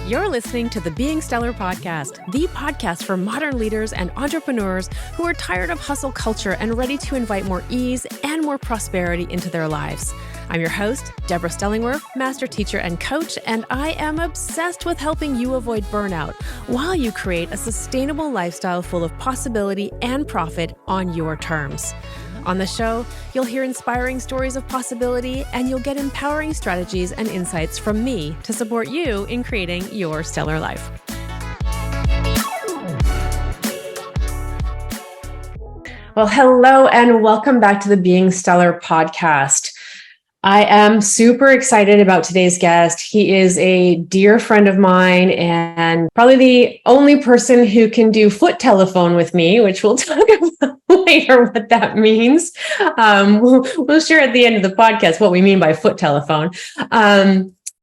You're listening to the Being Stellar podcast, the podcast for modern leaders and entrepreneurs who are tired of hustle culture and ready to invite more ease and more prosperity into their lives. I'm your host, Deborah Stellingwerf, master teacher and coach, and I am obsessed with helping you avoid burnout while you create a sustainable lifestyle full of possibility and profit on your terms. On the show, you'll hear inspiring stories of possibility, and you'll get empowering strategies and insights from me to support you in creating your stellar life. Well, hello, and welcome back to the Being Stellar podcast. I am super excited about today's guest. He is a dear friend of mine and probably the only person who can do foot telephone with me, which we'll talk about later what that means. We'll share at the end of the podcast what we mean by foot telephone.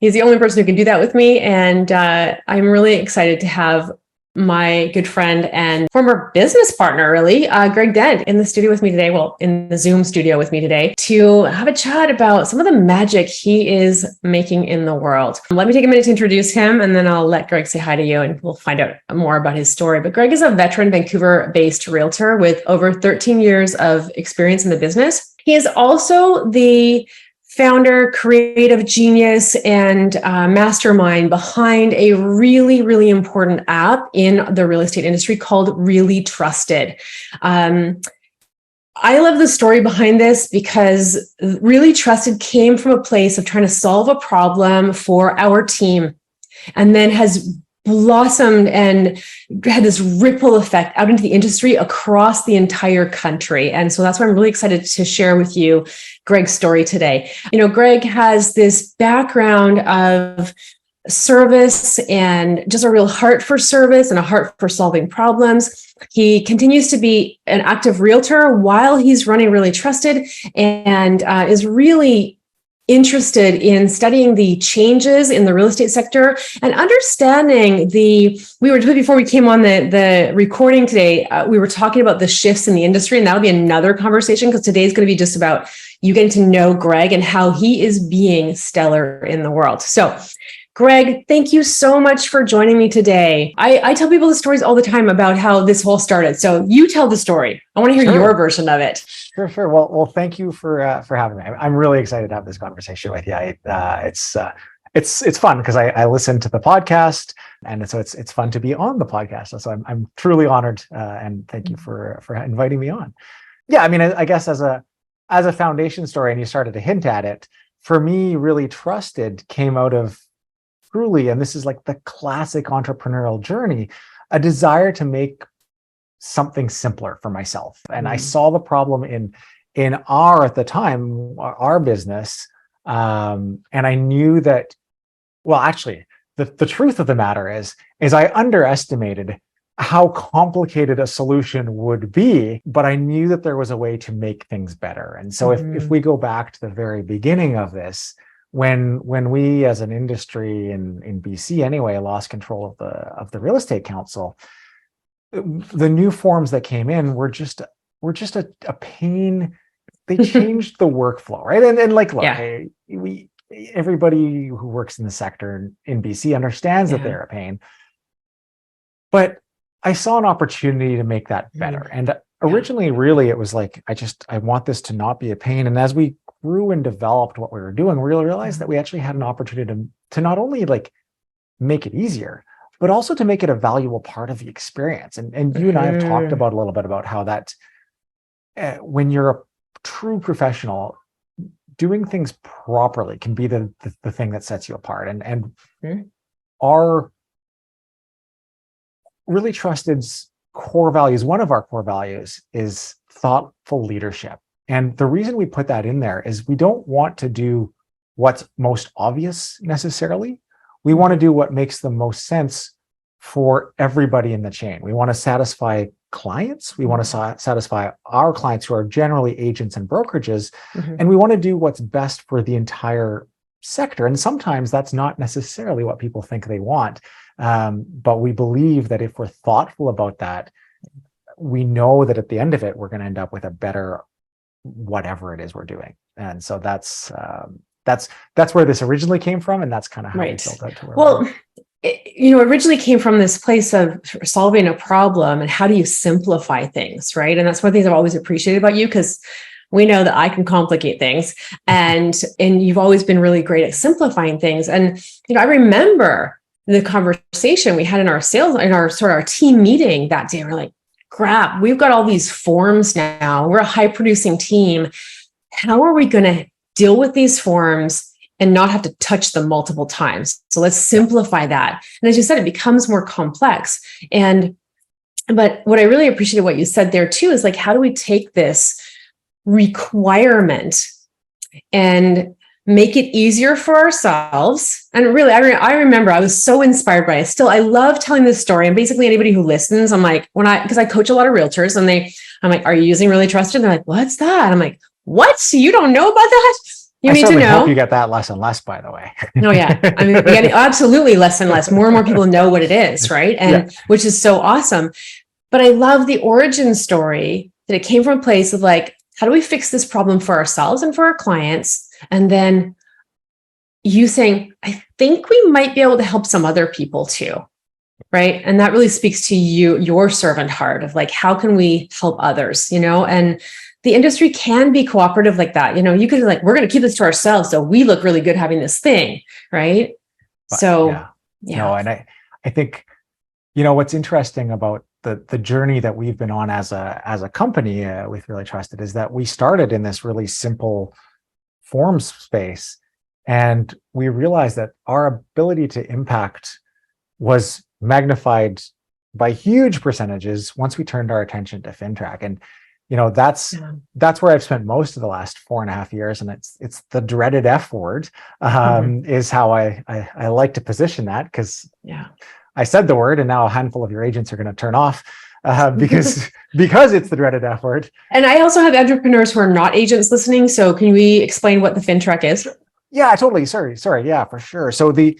He's the only person who can do that with me. And I'm really excited to have my good friend and former business partner, really, Greg Dent, in the studio with me today. Well, in the Zoom studio with me today to have a chat about some of the magic he is making in the world. Let me take a minute to introduce him, and then I'll let Greg say hi to you, and we'll find out more about his story. But Greg is a veteran Vancouver-based realtor with over 13 years of experience in the business. He is also the founder, creative genius, and mastermind behind a really, really important app in the real estate industry called ReallyTrusted. I love the story behind this because ReallyTrusted came from a place of trying to solve a problem for our team, and then has blossomed and had this ripple effect out into the industry across the entire country. And so that's why I'm really excited to share with you Greg's story today. You know, Greg has this background of service and just a real heart for service and a heart for solving problems. He continues to be an active realtor while he's running ReallyTrusted, and is really interested in studying the changes in the real estate sector and understanding before we came on the recording today, we were talking about the shifts in the industry, and that'll be another conversation because today's going to be just about you getting to know Greg and how he is being stellar in the world. So Greg, thank you so much for joining me today. I tell people the stories all the time about how this whole started. So you tell the story. I want to hear your version of it. Sure. Well, thank you for having me. I'm really excited to have this conversation with you. It's fun because I listen to the podcast, and so it's fun to be on the podcast. So I'm truly honored, and thank you for inviting me on. Yeah, I mean, I guess as a foundation story, and you started to hint at it. For me, ReallyTrusted came out of truly, and this is like the classic entrepreneurial journey, a desire to make something simpler for myself. And I saw the problem in at the time, our business. And I knew that, well, actually, the truth of the matter is I underestimated how complicated a solution would be, but I knew that there was a way to make things better. And so if we go back to the very beginning of this, when we as an industry in BC anyway lost control of the real estate council, the new forms that came in were just a pain. They changed the workflow, right? And like, look, hey, everybody who works in the sector in BC understands that they're a pain, but I saw an opportunity to make that better. And originally, really, it was like, I want this to not be a pain. And as we grew and developed what we were doing, we realized that we actually had an opportunity to not only like make it easier, but also to make it a valuable part of the experience. And you and I have talked about a little bit about how that when you're a true professional, doing things properly can be the thing that sets you apart. And our ReallyTrusted's core values, one of our core values is thoughtful leadership. And the reason we put that in there is we don't want to do what's most obvious necessarily. We want to do what makes the most sense for everybody in the chain. We want to satisfy clients. We want to satisfy our clients who are generally agents and brokerages. And we want to do what's best for the entire sector. And sometimes that's not necessarily what people think they want. But we believe that if we're thoughtful about that, we know that at the end of it, we're going to end up with a better whatever it is we're doing. And so that's where this originally came from, and that's kind of how we built out to where we are. originally came from this place of solving a problem and how do you simplify things, right? And that's one of the things I've always appreciated about you, because we know that I can complicate things, and you've always been really great at simplifying things. And I remember the conversation we had in our our team meeting that day. We're like, crap, we've got all these forms now. We're a high producing team. How are we going to deal with these forms and not have to touch them multiple times? So let's simplify that. And as you said, it becomes more complex. But what I really appreciated what you said there too is like, how do we take this requirement and make it easier for ourselves? And really, I remember I was so inspired by it. I love telling this story. And basically anybody who listens, I'm like, because I coach a lot of realtors, and I'm like, are you using Really Trusted? They're like, what's that? I'm like, what? You don't know about that? You need to know. I hope you get that less and less, by the way. Oh yeah. I mean, getting absolutely less and less. More and more people know what it is, right? And which is so awesome. But I love the origin story that it came from a place of like, how do we fix this problem for ourselves and for our clients? And then you saying, I think we might be able to help some other people too. Right. And that really speaks to your servant heart of like, how can we help others, and the industry can be cooperative like that. You could be like, we're going to keep this to ourselves, so we look really good having this thing. Right. But, so, No, and I think, what's interesting about the journey that we've been on as a company with Really Trusted is that we started in this really simple forms space, and we realized that our ability to impact was magnified by huge percentages once we turned our attention to FinTrack. And that's where I've spent most of the last 4.5 years, and it's the dreaded F word, is how I like to position that, because I said the word, and now a handful of your agents are going to turn off because it's the dreaded F word. And I also have entrepreneurs who are not agents listening. So can we explain what the FinTrack is? Yeah, totally. Sorry. Yeah, for sure. So the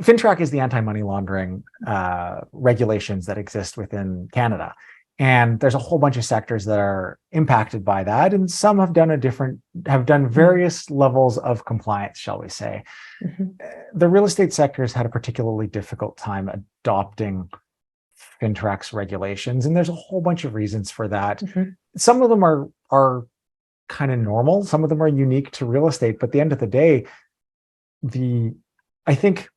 FinTrack is the anti-money laundering regulations that exist within Canada. And there's a whole bunch of sectors that are impacted by that. And some have done various levels of compliance, shall we say. The real estate sector has had a particularly difficult time adopting FinTrack's regulations. And there's a whole bunch of reasons for that. Some of them are kind of normal. Some of them are unique to real estate. But at the end of the day, I think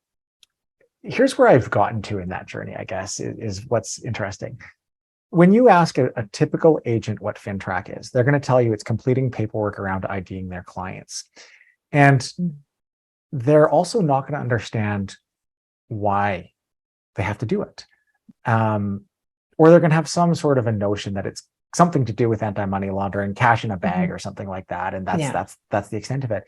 here's where I've gotten to in that journey, I guess, is what's interesting. When you ask a typical agent what FinTrack is, they're going to tell you it's completing paperwork around IDing their clients. And they're also not going to understand why they have to do it. Or they're going to have some sort of a notion that it's something to do with anti-money laundering, cash in a bag or something like that. And that's the extent of it.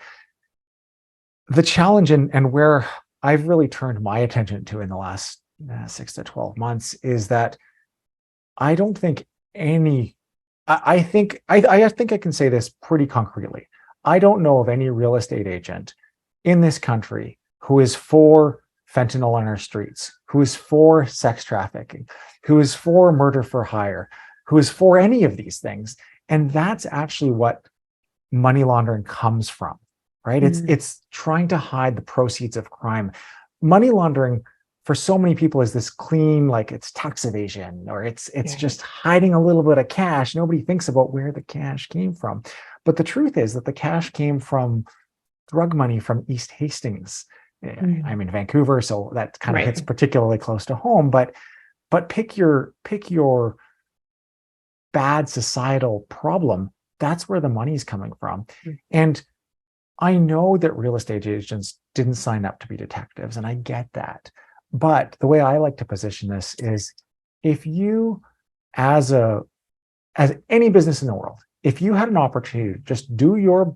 The challenge and where I've really turned my attention to in the last 6 to 12 months is that I don't think I think I can say this pretty concretely. I don't know of any real estate agent in this country who is for fentanyl on our streets, who is for sex trafficking, who is for murder for hire, who is for any of these things. And that's actually what money laundering comes from, right? It's trying to hide the proceeds of crime. Money laundering for so many people is this clean, like it's tax evasion, or it's just hiding a little bit of cash. Nobody thinks about where the cash came from. But the truth is that the cash came from drug money from East Hastings. I'm in Vancouver, so that kind of hits particularly close to home. But pick your bad societal problem. That's where the money's coming from. And I know that real estate agents didn't sign up to be detectives, and I get that. But the way I like to position this is, if you, as any business in the world, if you had an opportunity to just do your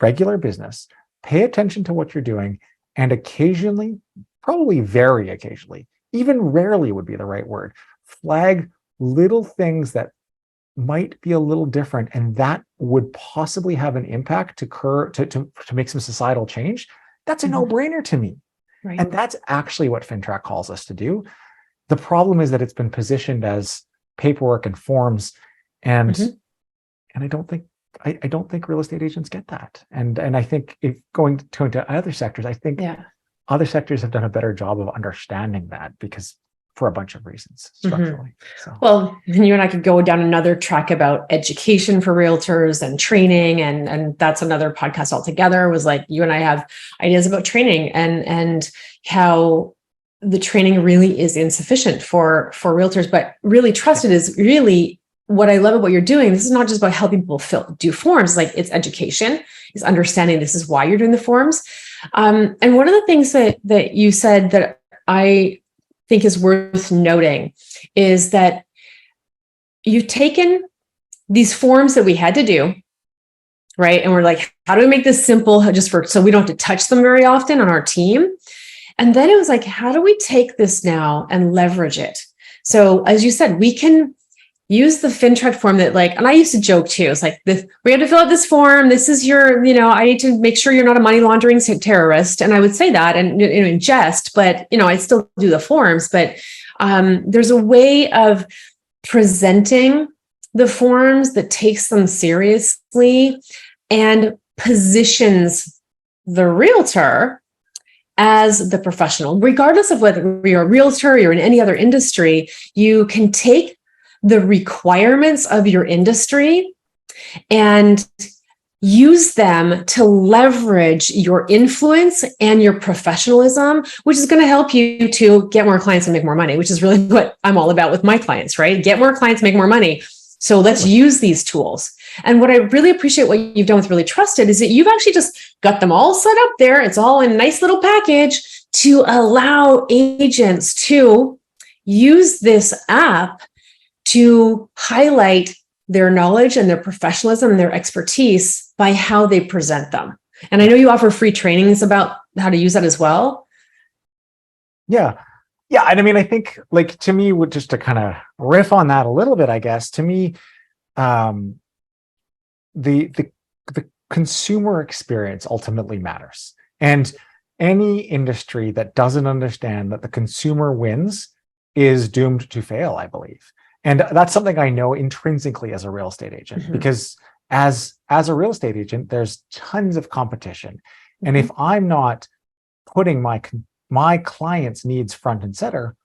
regular business, pay attention to what you're doing, and occasionally, probably very occasionally, even rarely would be the right word, flag little things that might be a little different and that would possibly have an impact to make some societal change, that's a no-brainer to me. Right. And that's actually what FinTrack calls us to do. The problem is that it's been positioned as paperwork and forms, and I don't think real estate agents get that. And I think if going to into other sectors, I think other sectors have done a better job of understanding that because for a bunch of reasons structurally. So. Well, you and I could go down another track about education for realtors and training, and that's another podcast altogether. Was like you and I have ideas about training and how the training really is insufficient for realtors, but Really Trusted is really what I love about what you're doing. This is not just about helping people do forms. Like it's education, it's understanding this is why you're doing the forms. And one of the things that you said that I think is worth noting is that you've taken these forms that we had to do, right? And we're like, how do we make this simple so we don't have to touch them very often on our team? And then it was like, how do we take this now and leverage it? So as you said, we can use the FinTrack form that and I used to joke too. It's like we have to fill out this form. This is your, I need to make sure you're not a money laundering terrorist. And I would say that and in jest, but I still do the forms, but there's a way of presenting the forms that takes them seriously and positions the realtor as the professional. Regardless of whether you're a realtor, you're in any other industry, you can take the requirements of your industry and use them to leverage your influence and your professionalism, which is going to help you to get more clients and make more money, which is really what I'm all about with my clients, right? Get more clients, make more money. So let's use these tools. And what I really appreciate what you've done with Really Trusted is that you've actually just got them all set up there. It's all in a nice little package to allow agents to use this app to highlight their knowledge and their professionalism and their expertise by how they present them. And I know you offer free trainings about how to use that as well. Yeah. And I mean, I think to me, just to kind of riff on that a little bit, I guess, to me, the consumer experience ultimately matters. And any industry that doesn't understand that the consumer wins is doomed to fail, I believe. And that's something I know intrinsically as a real estate agent, because as a real estate agent, there's tons of competition. And if I'm not putting my clients' needs front and center,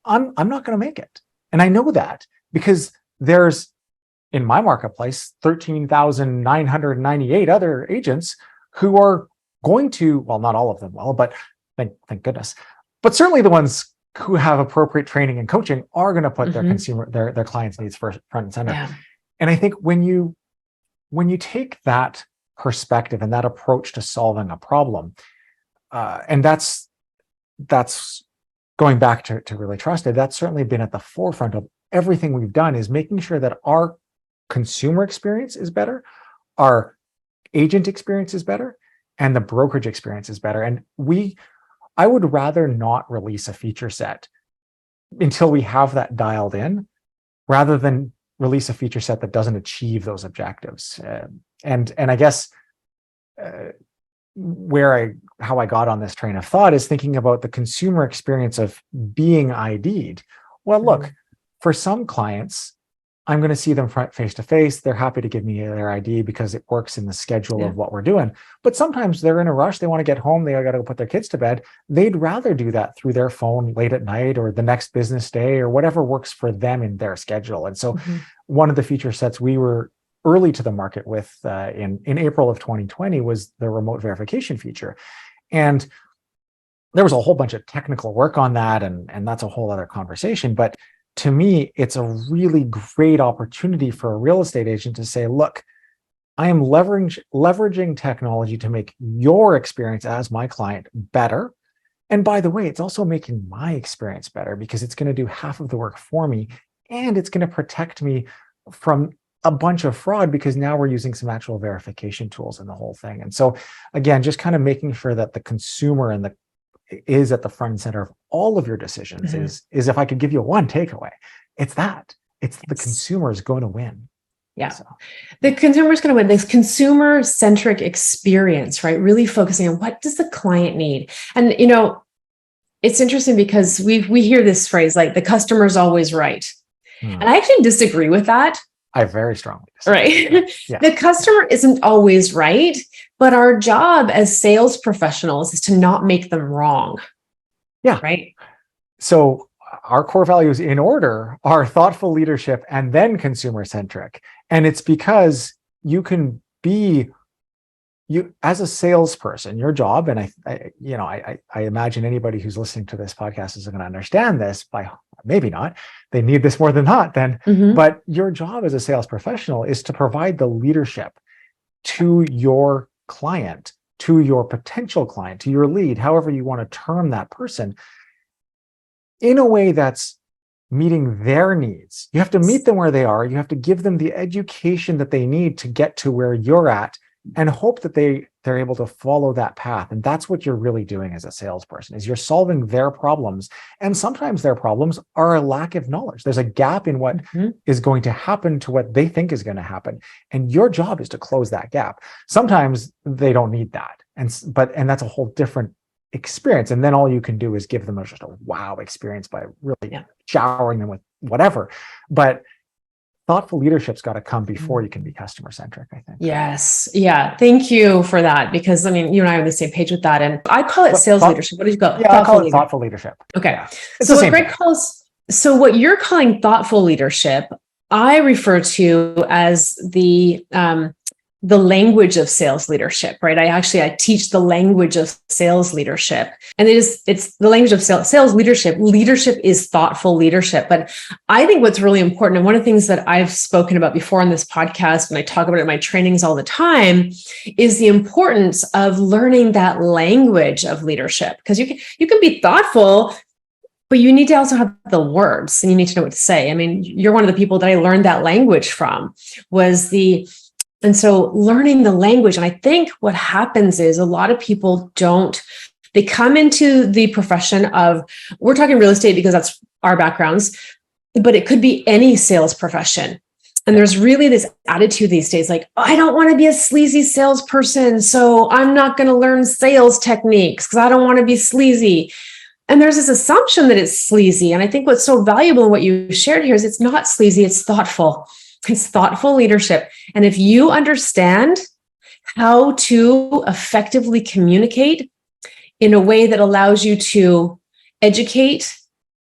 I'm not going to make it. And I know that because there's, in my marketplace, 13,998 other agents who are going to, well, not all of them will, but thank goodness, but certainly the ones who have appropriate training and coaching are going to put their clients' needs front and center. Yeah. And I think when you take that perspective and that approach to solving a problem, and that's going back to Really Trusted, that's certainly been at the forefront of everything we've done, is making sure that our consumer experience is better, our agent experience is better, and the brokerage experience is better. And I would rather not release a feature set until we have that dialed in, rather than release a feature set that doesn't achieve those objectives. And I guess how I got on this train of thought is thinking about the consumer experience of being ID'd. Well, look, for some clients, I'm going to see them face to face. They're happy to give me their ID because it works in the schedule of what we're doing. But sometimes they're in a rush. They want to get home. They got to go put their kids to bed. They'd rather do that through their phone late at night or the next business day or whatever works for them in their schedule. And so one of the feature sets we were early to the market with in April of 2020 was the remote verification feature. And there was a whole bunch of technical work on that. And that's a whole other conversation. But to me, it's a really great opportunity for a real estate agent to say, look, I am leveraging technology to make your experience as my client better. And by the way, it's also making my experience better because it's going to do half of the work for me. And it's going to protect me from a bunch of fraud because now we're using some actual verification tools in the whole thing. And so again, just kind of making sure that the consumer is at the front and center of all of your decisions is if I could give you one takeaway, it's the consumer is going to win. Yeah. So. The consumer is going to win. This consumer-centric experience, right? Really focusing on what does the client need? And, it's interesting because we hear this phrase, like the customer's always right. And I actually disagree with that. I very strongly disagree. Right. Yeah. The customer isn't always right, But our job as sales professionals is to not make them wrong. Yeah. Right. So our core values in order are thoughtful leadership and then consumer centric. And it's because you can be, you as a salesperson, your job, and I imagine anybody who's listening to this podcast is going to understand this, by maybe not, they need this more than not then, but your job as a sales professional is to provide the leadership to your client, to your potential client, to your lead, however you want to term that person, in a way that's meeting their needs. You have to meet them where they are. You have to give them the education that they need to get to where you're at, and hope that they're able to follow that path. And that's what you're really doing as a salesperson, is you're solving their problems. And sometimes their problems are a lack of knowledge. There's a gap in what is going to happen to what they think is going to happen. And your job is to close that gap. Sometimes they don't need that. And that's a whole different experience. And then all you can do is give them just a wow experience by really showering them with whatever. But thoughtful leadership's got to come before you can be customer centric, I think. Yes. Yeah. Thank you for that. Because I mean, you and I are on the same page with that. And I call it sales leadership. What did you call it? Yeah, I call it thoughtful leadership. Okay. Yeah. So what you're calling thoughtful leadership, I refer to as the language of sales leadership, right? I teach the language of sales leadership, and it's the language of sales leadership. Leadership is thoughtful leadership. But I think what's really important, and one of the things that I've spoken about before on this podcast, and I talk about it in my trainings all the time, is the importance of learning that language of leadership. Because you can be thoughtful, but you need to also have the words, and you need to know what to say. I mean, you're one of the people that I learned that language from, and so learning the language. And I think what happens is a lot of people they come into the profession of, we're talking real estate because that's our backgrounds, but it could be any sales profession. And there's really this attitude these days, like, I don't want to be a sleazy salesperson, so I'm not going to learn sales techniques because I don't want to be sleazy. And there's this assumption that it's sleazy. And I think what's so valuable in what you shared here is it's not sleazy, it's thoughtful. It's thoughtful leadership. And if you understand how to effectively communicate in a way that allows you to educate,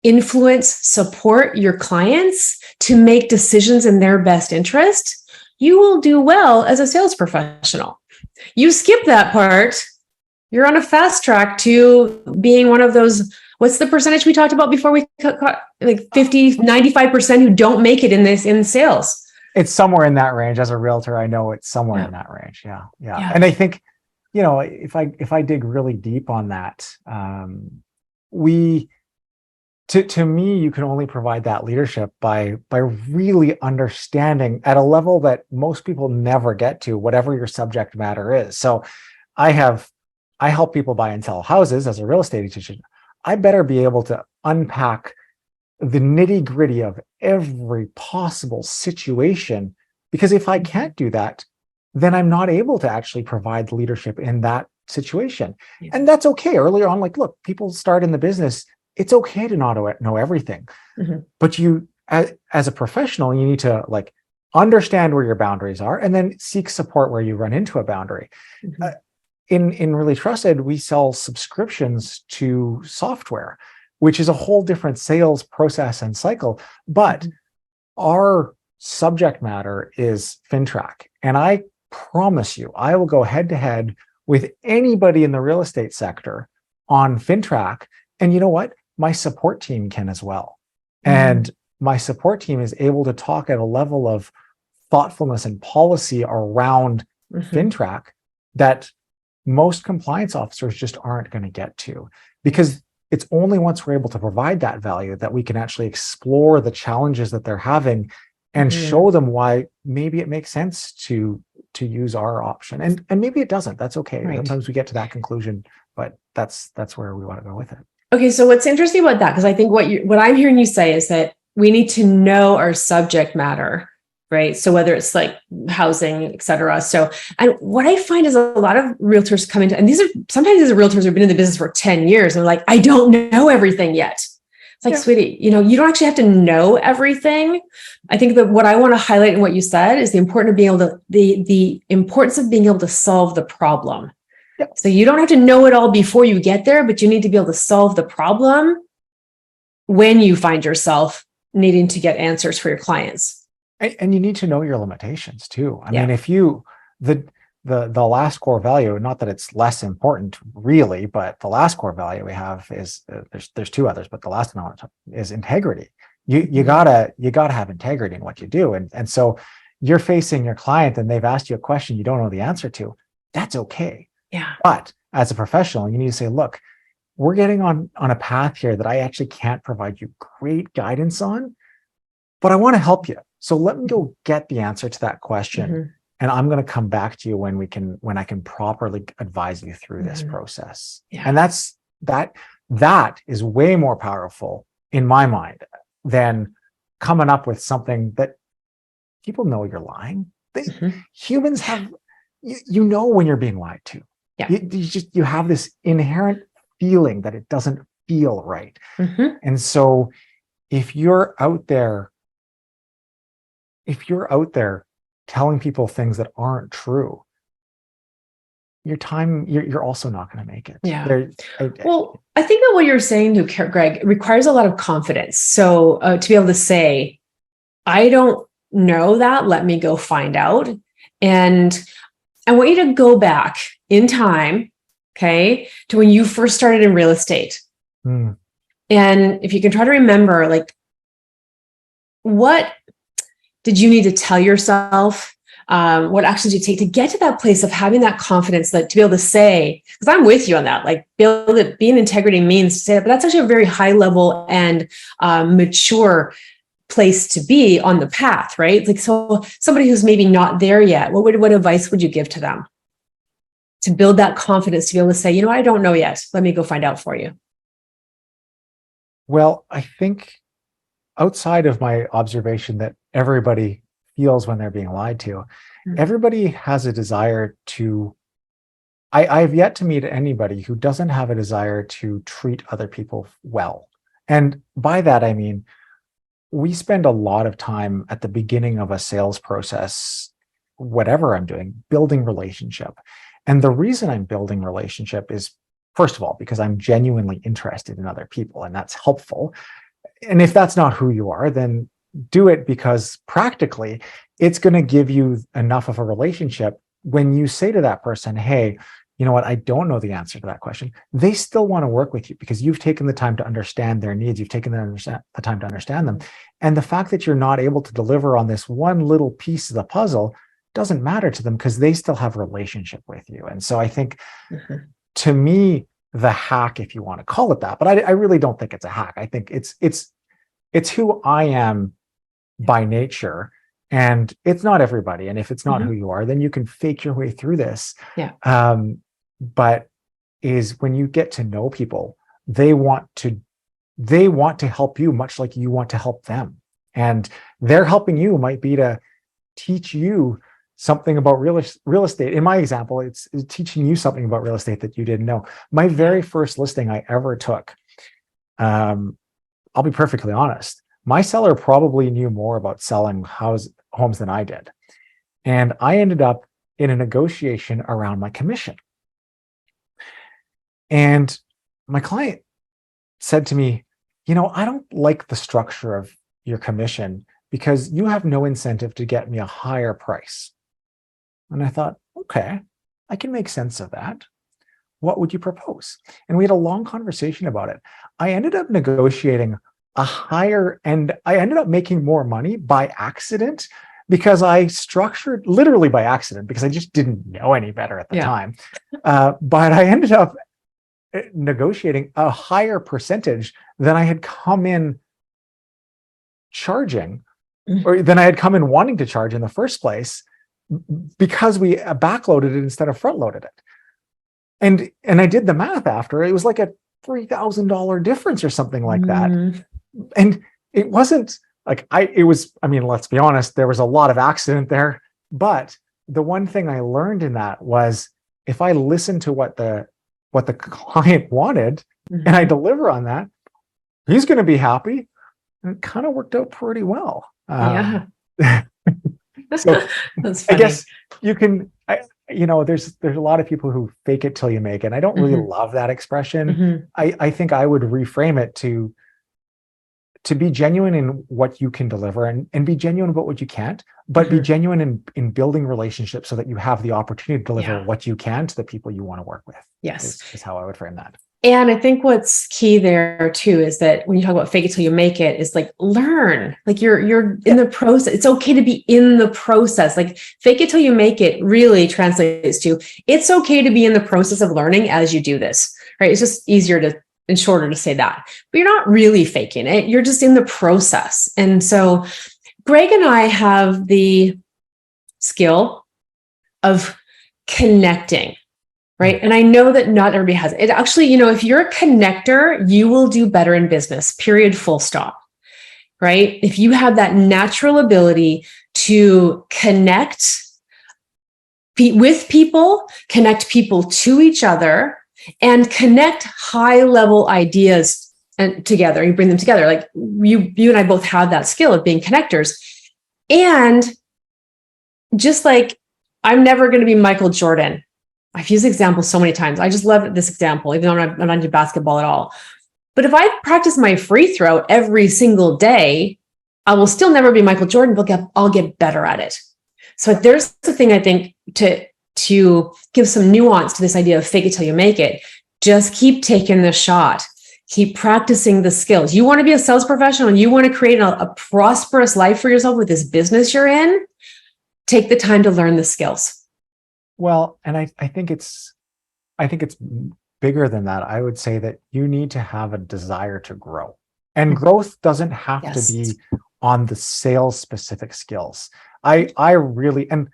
influence, support your clients to make decisions in their best interest, you will do well as a sales professional. You skip that part, you're on a fast track to being one of those, what's the percentage we talked about before we cut, like 50, 95% who don't make it in sales? It's somewhere in that range. As a realtor, I know it's somewhere in that range. Yeah. And I think, if I dig really deep on that, to me, you can only provide that leadership by really understanding at a level that most people never get to, whatever your subject matter is. So I help people buy and sell houses as a real estate agent. I better be able to unpack the nitty gritty of every possible situation, because if I can't do that, then I'm not able to actually provide leadership in that situation. Yeah. And that's okay. Earlier on, like, look, people start in the business. It's okay to not know everything, but you, as a professional, you need to understand where your boundaries are and then seek support where you run into a boundary. In ReallyTrusted, we sell subscriptions to software, which is a whole different sales process and cycle. But our subject matter is FinTrack. And I promise you, I will go head to head with anybody in the real estate sector on FinTrack. And you know what? My support team can as well. And my support team is able to talk at a level of thoughtfulness and policy around FinTrack that most compliance officers just aren't going to get to, because it's only once we're able to provide that value that we can actually explore the challenges that they're having and show them why maybe it makes sense to use our option. And maybe it doesn't. That's okay. Right. Sometimes we get to that conclusion, but that's where we want to go with it. Okay. So what's interesting about that, because I think what I'm hearing you say is that we need to know our subject matter, right? So whether it's like housing, et cetera. So, and what I find is a lot of realtors come into, and sometimes these are realtors who've been in the business for 10 years and they're like, I don't know everything yet. It's It's like, sweetie, you don't actually have to know everything. I think that what I want to highlight in what you said is the importance of being able to solve the problem. Yep. So you don't have to know it all before you get there, but you need to be able to solve the problem when you find yourself needing to get answers for your clients. And you need to know your limitations too. I Yeah. mean, if the last core value, not that it's less important really, but the last core value we have is there's two others, but the last one is integrity. You gotta have integrity in what you do. And so you're facing your client and they've asked you a question you don't know the answer to. That's okay. Yeah. But as a professional, you need to say, look, we're getting on a path here that I actually can't provide you great guidance on, but I want to help you. So let me go get the answer to that question. And I'm going to come back to you when I can properly advise you through this process. Yeah. And that is way more powerful in my mind than coming up with something that people know you're lying. Humans have, when you're being lied to. Yeah. You have this inherent feeling that it doesn't feel right. And so if you're out there telling people things that aren't true, you're also not going to make it. Yeah. Well, I think that what you're saying to Greg requires a lot of confidence. So to be able to say, I don't know that, let me go find out. And I want you to go back in time, okay, to when you first started in real estate. And if you can try to remember, like, what did you need to tell yourself? What actions did you take to get to that place of having that confidence, that to be able to say, because I'm with you on that, like, be in integrity means to say that, but that's actually a very high level and mature place to be on the path, right? Like, so somebody who's maybe not there yet, what advice would you give to them to build that confidence to be able to say, I don't know yet, let me go find out for you? Well, I think outside of my observation that everybody feels when they're being lied to, everybody has a desire to, I've yet to meet anybody who doesn't have a desire to treat other people well. And by that, I mean, we spend a lot of time at the beginning of a sales process, whatever I'm doing, building relationship. And the reason I'm building relationship is, first of all, because I'm genuinely interested in other people, and that's helpful. And if that's not who you are, then do it because practically it's going to give you enough of a relationship when you say to that person, hey, you know what, I don't know the answer to that question. They still want to work with you because you've taken the time to understand their needs. You've taken the time to understand them. And the fact that you're not able to deliver on this one little piece of the puzzle doesn't matter to them because they still have a relationship with you. And so I think, to me, the hack, if you want to call it that, but I really don't think it's a hack. I think it's who I am by nature, and it's not everybody. And if it's not who you are, then you can fake your way through this. But is when you get to know people, they want to help you much like you want to help them. And they're helping you might be to teach you something about real estate. In my example, it's teaching you something about real estate that you didn't know. My very first listing I ever took, I'll be perfectly honest, my seller probably knew more about selling homes than I did. And I ended up in a negotiation around my commission. And my client said to me, I don't like the structure of your commission because you have no incentive to get me a higher price. And I thought, okay, I can make sense of that. What would you propose? And we had a long conversation about it. I ended up negotiating a higher, and I ended up making more money by accident because I structured, literally by accident, because I just didn't know any better at the time. But I ended up negotiating a higher percentage than I had come in charging, or than I had come in wanting to charge in the first place, because we backloaded it instead of front loaded it. And I did the math after. It was like a $3,000 difference or something like that. And it wasn't like let's be honest, there was a lot of accident there. But the one thing I learned in that was, if I listen to what the client wanted and I deliver on that, he's going to be happy. And it kind of worked out pretty well. Yeah. So That's I funny. guess you can, there's a lot of people who fake it till you make it. And I don't really love that expression. Mhm. I think I would reframe it to be genuine in what you can deliver, and be genuine about what you can't, but be genuine in building relationships so that you have the opportunity to deliver what you can to the people you want to work with. Yes. Is how I would frame that. And I think what's key there too is that when you talk about fake it till you make it, is like learn. Like you're in the process. It's okay to be in the process. Like fake it till you make it really translates to it's okay to be in the process of learning as you do this. Right? It's just easier to and shorter to say that. But you're not really faking it. You're just in the process. And so Greg and I have the skill of connecting. Right. And I know that not everybody has it. It actually, if you're a connector, you will do better in business, period, full stop. Right. If you have that natural ability to connect with people, connect people to each other, and connect high level ideas and together, you bring them together. Like you and I both have that skill of being connectors. And just like I'm never going to be Michael Jordan. I've used examples so many times. I just love this example, even though I'm not into basketball at all. But if I practice my free throw every single day, I will still never be Michael Jordan, but I'll get better at it. So there's the thing I think to give some nuance to this idea of fake it till you make it. Just keep taking the shot. Keep practicing the skills. You want to be a sales professional and you want to create a prosperous life for yourself with this business you're in, take the time to learn the skills. Well, and I think it's bigger than that. I would say that you need to have a desire to grow. And growth doesn't have to be on the sales specific skills. I really, and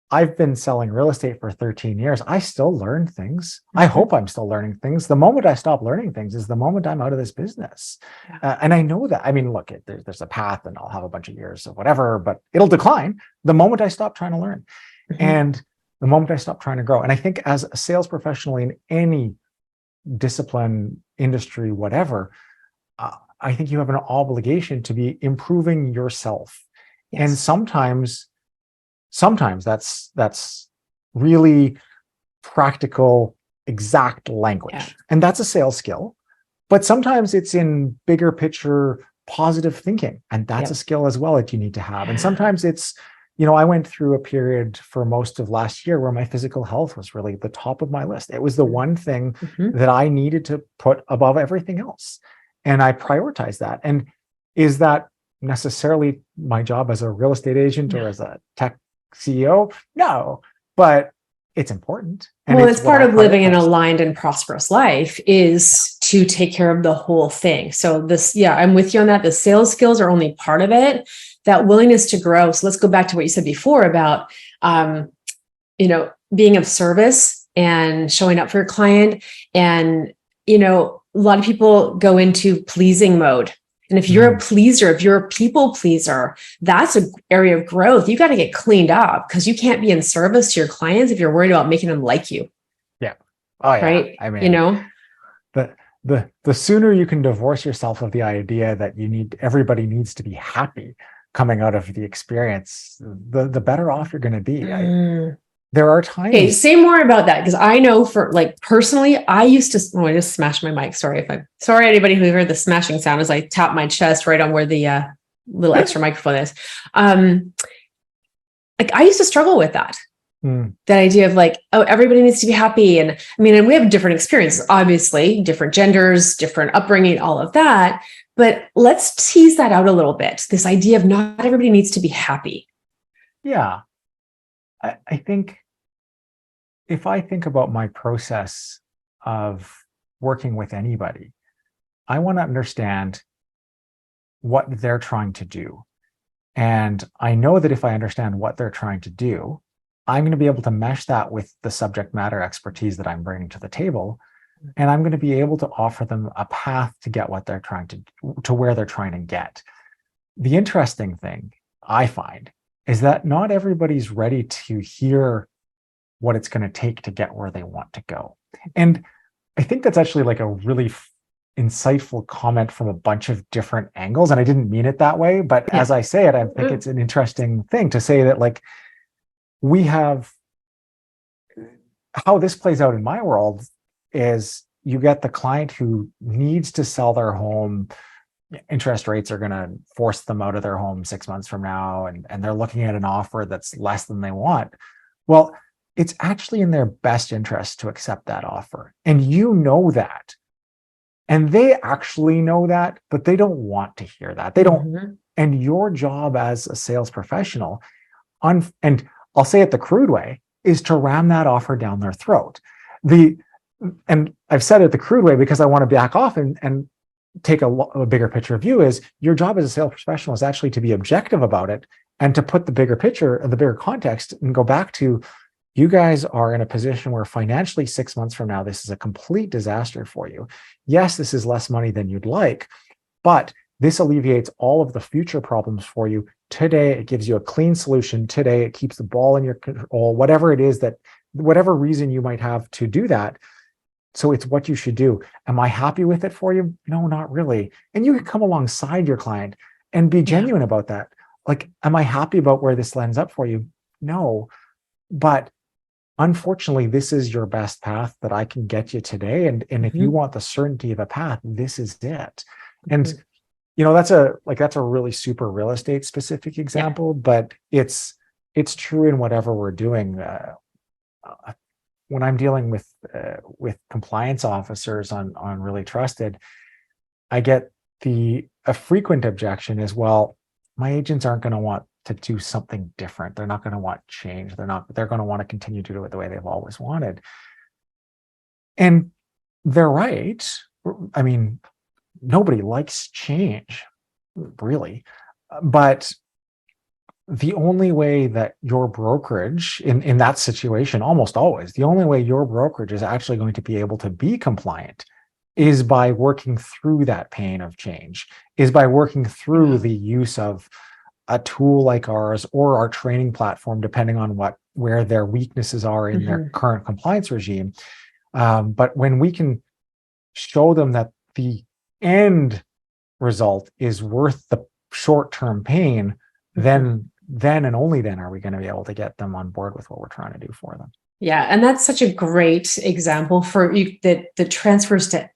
I've been selling real estate for 13 years. I still learn things. I hope I'm still learning things. The moment I stop learning things is the moment I'm out of this business. And I know that. I mean, look, there's a path and I'll have a bunch of years of whatever, but it'll decline the moment I stop trying to learn. And the moment I stop trying to grow. And I think as a sales professional in any discipline, industry, whatever, I think you have an obligation to be improving yourself. And sometimes that's really practical, exact language. And that's a sales skill. But sometimes it's in bigger picture, positive thinking. And that's a skill as well that you need to have. And sometimes it's, I went through a period for most of last year where my physical health was really the top of my list. It was the one thing that I needed to put above everything else. And I prioritized that. And is that necessarily my job as a real estate agent or as a tech CEO? No, but it's important. And it's part of living an aligned and prosperous life is to take care of the whole thing. So I'm with you on that. The sales skills are only part of it. That willingness to grow. So let's go back to what you said before about, being of service and showing up for your client. And, a lot of people go into pleasing mode. And if you're a pleaser, if you're a people pleaser, that's an area of growth. You got to get cleaned up because you can't be in service to your clients if you're worried about making them like you. Yeah. Oh, yeah. Right. I mean, the sooner you can divorce yourself of the idea that everybody needs to be happy coming out of the experience, the better off you're going to be. There are times. Okay, say more about that because I know for personally, I used to. Oh, I just smashed my mic. Sorry anybody who heard the smashing sound as I tapped my chest right on where the little extra microphone is. I used to struggle with that. That idea of everybody needs to be happy, and and we have different experiences, obviously, different genders, different upbringing, all of that. But let's tease that out a little bit. This idea of not everybody needs to be happy. Yeah. I think if I think about my process of working with anybody, I want to understand what they're trying to do. And I know that if I understand what they're trying to do, I'm going to be able to mesh that with the subject matter expertise that I'm bringing to the table. And I'm going to be able to offer them a path to get what they're trying to where they're trying to get. The interesting thing I find is that not everybody's ready to hear what it's going to take to get where they want to go. And I think that's actually a really insightful comment from a bunch of different angles. And I didn't mean it that way, but as I say it, I think it's an interesting thing to say that, like, we have, how this plays out in my world is you get the client who needs to sell their home. Interest rates are going to force them out of their home 6 months from now, and they're looking at an offer that's less than they want. Well, it's actually in their best interest to accept that offer. And you know that. And they actually know that, but they don't want to hear that. They don't. And your job as a sales professional, and I'll say it the crude way, is to ram that offer down their throat. And I've said it the crude way because I want to back off and take a bigger picture view. Is your job as a sales professional is actually to be objective about it and to put the bigger picture and the bigger context and go back to, you guys are in a position where financially 6 months from now, this is a complete disaster for you. Yes, this is less money than you'd like, but this alleviates all of the future problems for you today. It gives you a clean solution today. It keeps the ball in your control, whatever it is that, whatever reason you might have to do that. So it's what you should do. Am I happy with it for you? No, not really. And you can come alongside your client and be genuine about that. Like, am I happy about where this ends up for you? No, but unfortunately, this is your best path that I can get you today. And if you want the certainty of a path, this is it. And that's a really super real estate specific example, but it's true in whatever we're doing. When I'm dealing with compliance officers on ReallyTrusted, I get a frequent objection is, well, my agents aren't going to want to do something different. They're not going to want change. They're going to want to continue to do it the way they've always wanted. And they're right. I mean, nobody likes change, really. But the only way that your brokerage in that situation, almost always, the only way your brokerage is actually going to be able to be compliant is by working through that pain of change, is by working through the use of a tool like ours or our training platform, depending on where their weaknesses are in their current compliance regime. But when we can show them that the end result is worth the short-term pain, then and only then are we going to be able to get them on board with what we're trying to do for them. Yeah. And that's such a great example for you that transfers to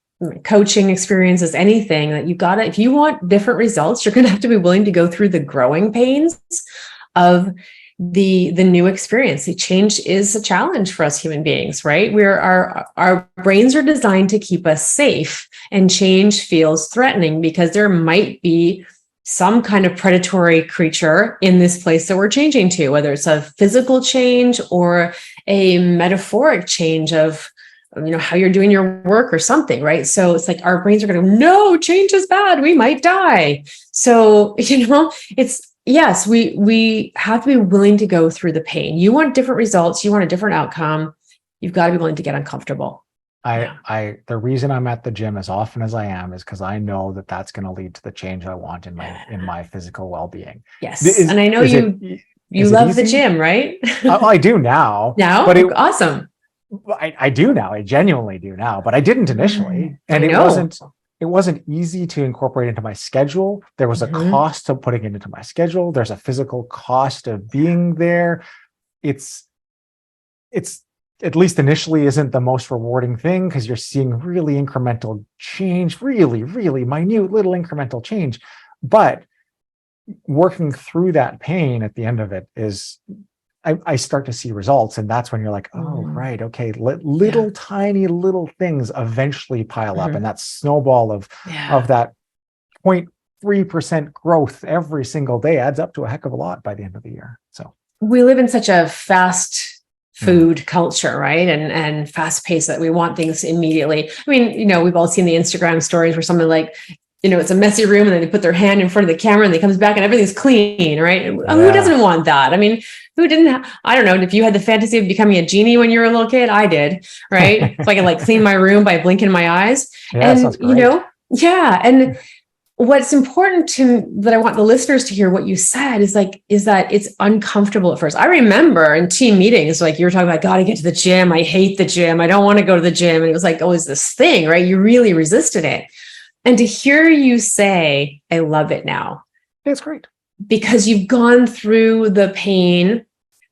coaching experiences, anything that if you want different results, you're going to have to be willing to go through the growing pains of the new experience. The change is a challenge for us human beings, right? Our brains are designed to keep us safe, and change feels threatening because there might be some kind of predatory creature in this place that we're changing to, whether it's a physical change or a metaphoric change of, how you're doing your work or something, right? So it's like our brains are going to, no, change is bad. We might die. So, yes, we have to be willing to go through the pain. You want different results. You want a different outcome. You've got to be willing to get uncomfortable. The reason I'm at the gym as often as I am is because I know that that's going to lead to the change I want in my physical well-being. Yes. And I know you love the gym, right? I do now. Now? But awesome. I do now. I genuinely do now, but I didn't initially. And it wasn't easy to incorporate into my schedule. There was a cost to putting it into my schedule. There's a physical cost of being there. It's at least initially isn't the most rewarding thing because you're seeing really incremental change, really, really minute little incremental change. But working through that pain at the end of it is, I start to see results. And that's when you're like, oh, right. Okay. Tiny little things eventually pile up. And that snowball of that 0.3% growth every single day adds up to a heck of a lot by the end of the year. So we live in such a fast food culture, right? And fast pace that we want things immediately. I mean, we've all seen the Instagram stories where someone it's a messy room and then they put their hand in front of the camera and they comes back and everything's clean, right? Who doesn't want that? I mean, who didn't? I don't know. If you had the fantasy of becoming a genie when you were a little kid, I did, right? So I could clean my room by blinking my eyes. Yeah, and, and what's important that I want the listeners to hear what you said is that it's uncomfortable at first. I remember in team meetings, you were talking about, got to get to the gym. I hate the gym. I don't want to go to the gym. And it was always this thing, right? You really resisted it. And to hear you say, I love it now, It's great. because you've gone through the pain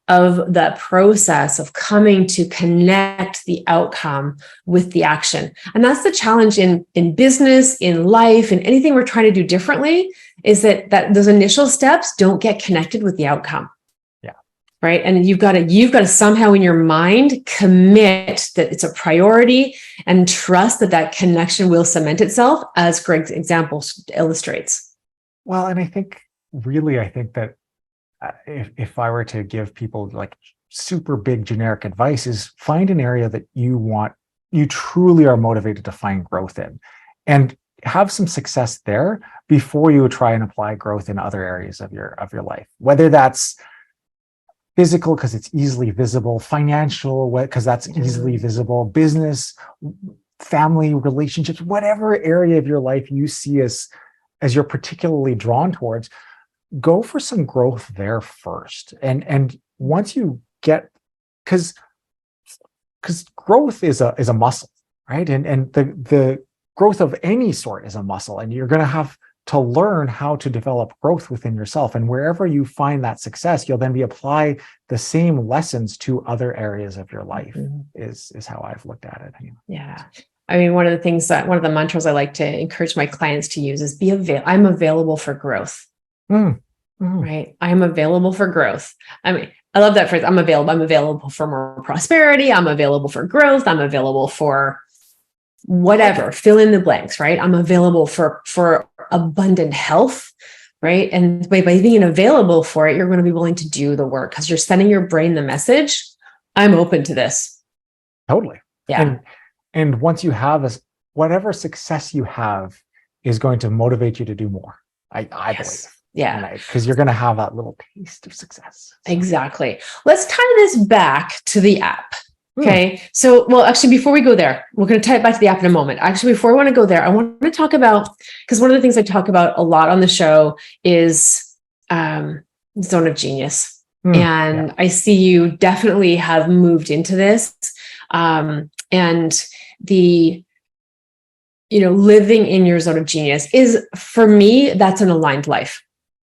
of the process of coming to connect the outcome with the action. And that's the challenge in business, in life, in anything we're trying to do differently, is that those initial steps don't get connected with the outcome. Yeah. Right. And you've got to somehow in your mind commit that it's a priority and trust that connection will cement itself, as Greg's example illustrates. Well, and I think that if I were to give people like super big generic advice, is find an area that you truly are motivated to find growth in, and have some success there before you try and apply growth in other areas of your life, whether that's physical because it's easily visible, financial because that's easily visible, business, family, relationships, whatever area of your life you see as you're particularly drawn towards. Go for some growth there first. And once you get, because growth is a muscle, right? And the growth of any sort is a muscle, and you're going to have to learn how to develop growth within yourself. And wherever you find that success, you'll then apply the same lessons to other areas of your life, is how I've looked at it. Yeah. I mean, one of the mantras I like to encourage my clients to use is I'm available for growth. Right. I'm available for growth. I mean, I love that phrase. I'm available for more prosperity. I'm available for growth. I'm available for whatever, fill in the blanks, right? I'm available for abundant health, right? And by being available for it, you're going to be willing to do the work because you're sending your brain the message, I'm open to this. Totally. Yeah. And once you have whatever success you have is going to motivate you to do more. I believe. Yeah. Because you're going to have that little taste of success. So. Exactly. Let's tie this back to the app. Okay. So, well, actually, before we go there, we're going to tie it back to the app in a moment. Actually, before I want to go there, I want to talk about, because one of the things I talk about a lot on the show is zone of genius. And I see you definitely have moved into this. And living in your zone of genius is, for me, that's an aligned life.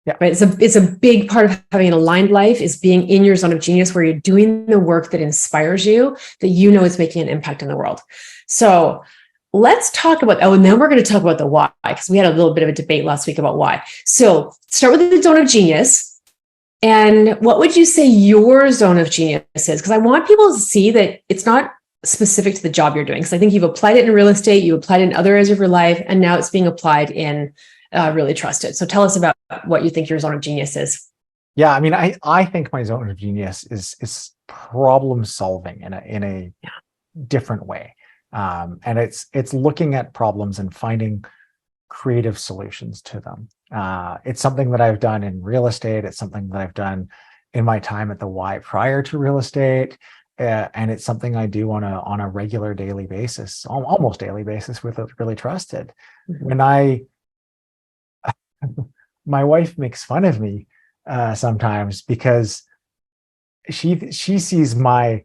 Yeah. Right. It's a big part of having an aligned life, is being in your zone of genius, where you're doing the work that inspires you, that is making an impact in the world. So let's talk about, and then we're going to talk about the why, because we had a little bit of a debate last week about why. So start with the zone of genius. And what would you say your zone of genius is? Because I want people to see that it's not specific to the job you're doing. Because I think you've applied it in real estate, you applied it in other areas of your life, and now it's being applied in Really Trusted. So tell us about what you think your zone of genius is. Yeah, I mean, I think my zone of genius is problem solving in a different way, and it's looking at problems and finding creative solutions to them. It's something that I've done in real estate. It's something that I've done in my time at the Y prior to real estate, and it's something I do on a regular daily basis, almost daily basis, with Really Trusted. When my wife makes fun of me sometimes because she sees my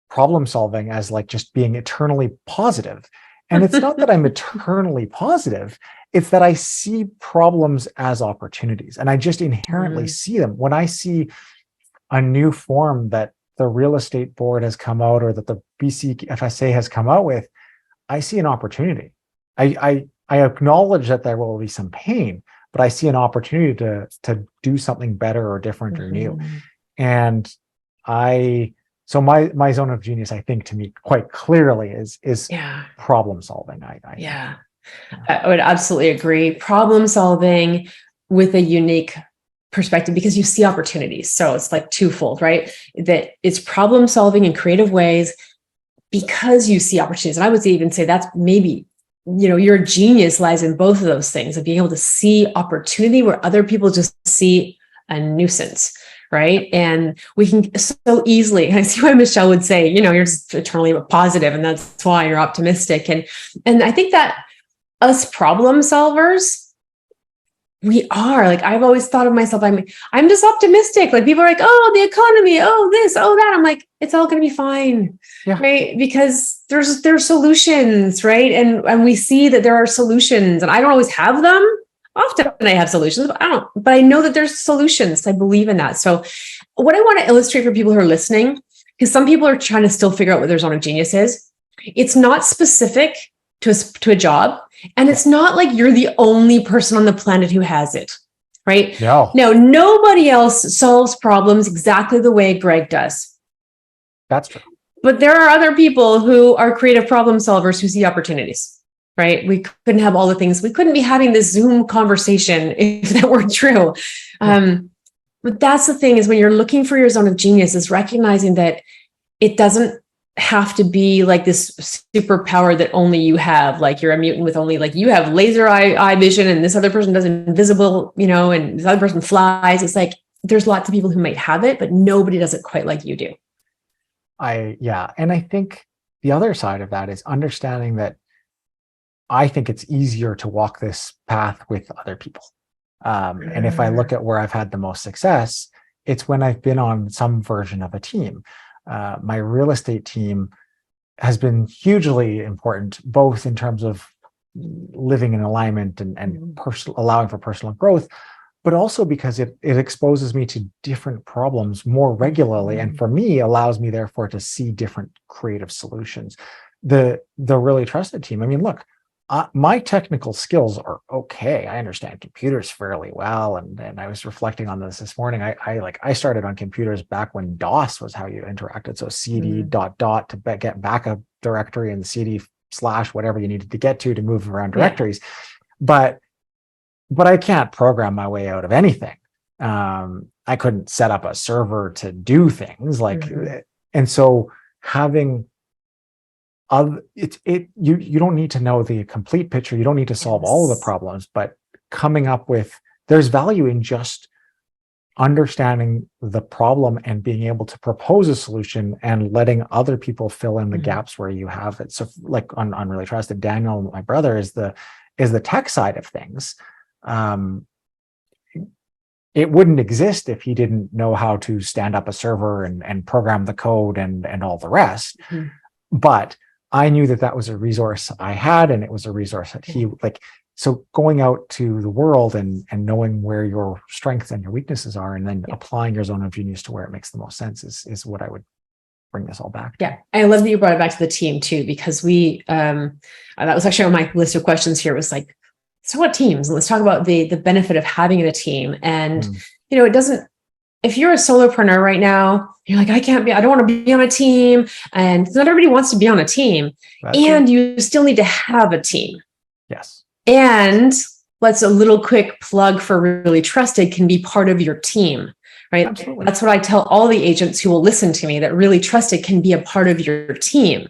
problem solving as like just being eternally positive. And it's not that I'm eternally positive, it's that I see problems as opportunities, and I just inherently see them. When I see a new form that the real estate board has come out, or that the BC FSA has come out with, I see an opportunity. I acknowledge that there will be some pain, but I see an opportunity to do something better or different or new. And so my zone of genius, I think, to me quite clearly is problem solving. I would absolutely agree. Problem solving with a unique perspective, because you see opportunities. So it's like twofold, right? That it's problem solving in creative ways because you see opportunities. And I would even say that's maybe, your genius lies in both of those things, of being able to see opportunity where other people just see a nuisance, right? And we can so easily, I see why Michelle would say, you're just eternally positive, and that's why you're optimistic. And I think that us problem solvers, We are. Like, I've always thought of myself, I'm just optimistic. Like, people are like, oh, the economy, oh, this, oh, that. I'm like, it's all going to be fine. Yeah. Right. Because there's solutions, right? And we see that there are solutions, and I don't always have them. Often I have solutions, but I know that there's solutions. I believe in that. So what I want to illustrate for people who are listening, because some people are trying to still figure out what their zone of genius is. It's not specific to a job. And it's not like you're the only person on the planet who has it, right? No. Now, nobody else solves problems exactly the way Greg does. That's true. But there are other people who are creative problem solvers who see opportunities, right? We couldn't have all the things. We couldn't be having this Zoom conversation if that weren't true. But that's the thing, is when you're looking for your zone of genius, is recognizing that it doesn't have to be like this superpower that only you have. Like, you're a mutant with only, like, you have laser eye vision, and this other person does invisible, and this other person flies. It's like, there's lots of people who might have it, but nobody does it quite like you do. And I think the other side of that is understanding that I think it's easier to walk this path with other people. And if I look at where I've had the most success, it's when I've been on some version of a team. My real estate team has been hugely important, both in terms of living in alignment and allowing for personal growth, but also because it exposes me to different problems more regularly. And for me, allows me therefore to see different creative solutions. The Really Trusted team, I mean, look, my technical skills are okay. I understand computers fairly well. And I was reflecting on this morning. I started on computers back when DOS was how you interacted. So CD ... to get backup directory, and CD / whatever you needed to get to move around directories. But I can't program my way out of anything. I couldn't set up a server to do things and so having you don't need to know the complete picture. You don't need to solve all of the problems, but coming up with, there's value in just understanding the problem and being able to propose a solution and letting other people fill in the gaps where you have it. So like on Really Trusted, Daniel, my brother, is the tech side of things. It wouldn't exist if he didn't know how to stand up a server and program the code and all the rest. But I knew that was a resource I had, and it was a resource that he so going out to the world and knowing where your strengths and your weaknesses are, and then applying your zone of genius to where it makes the most sense is what I would bring this all back to. Yeah. I love that you brought it back to the team too, because we, that was actually on my list of questions here, was like, so what teams? Let's talk about the benefit of having a team. And, it doesn't, if you're a solopreneur right now, you're like, I don't want to be on a team. And not everybody wants to be on a team. And you still need to have a team. Yes. And let's a little quick plug for Really Trusted can be part of your team, right? Absolutely. That's what I tell all the agents who will listen to me, that Really Trusted can be a part of your team.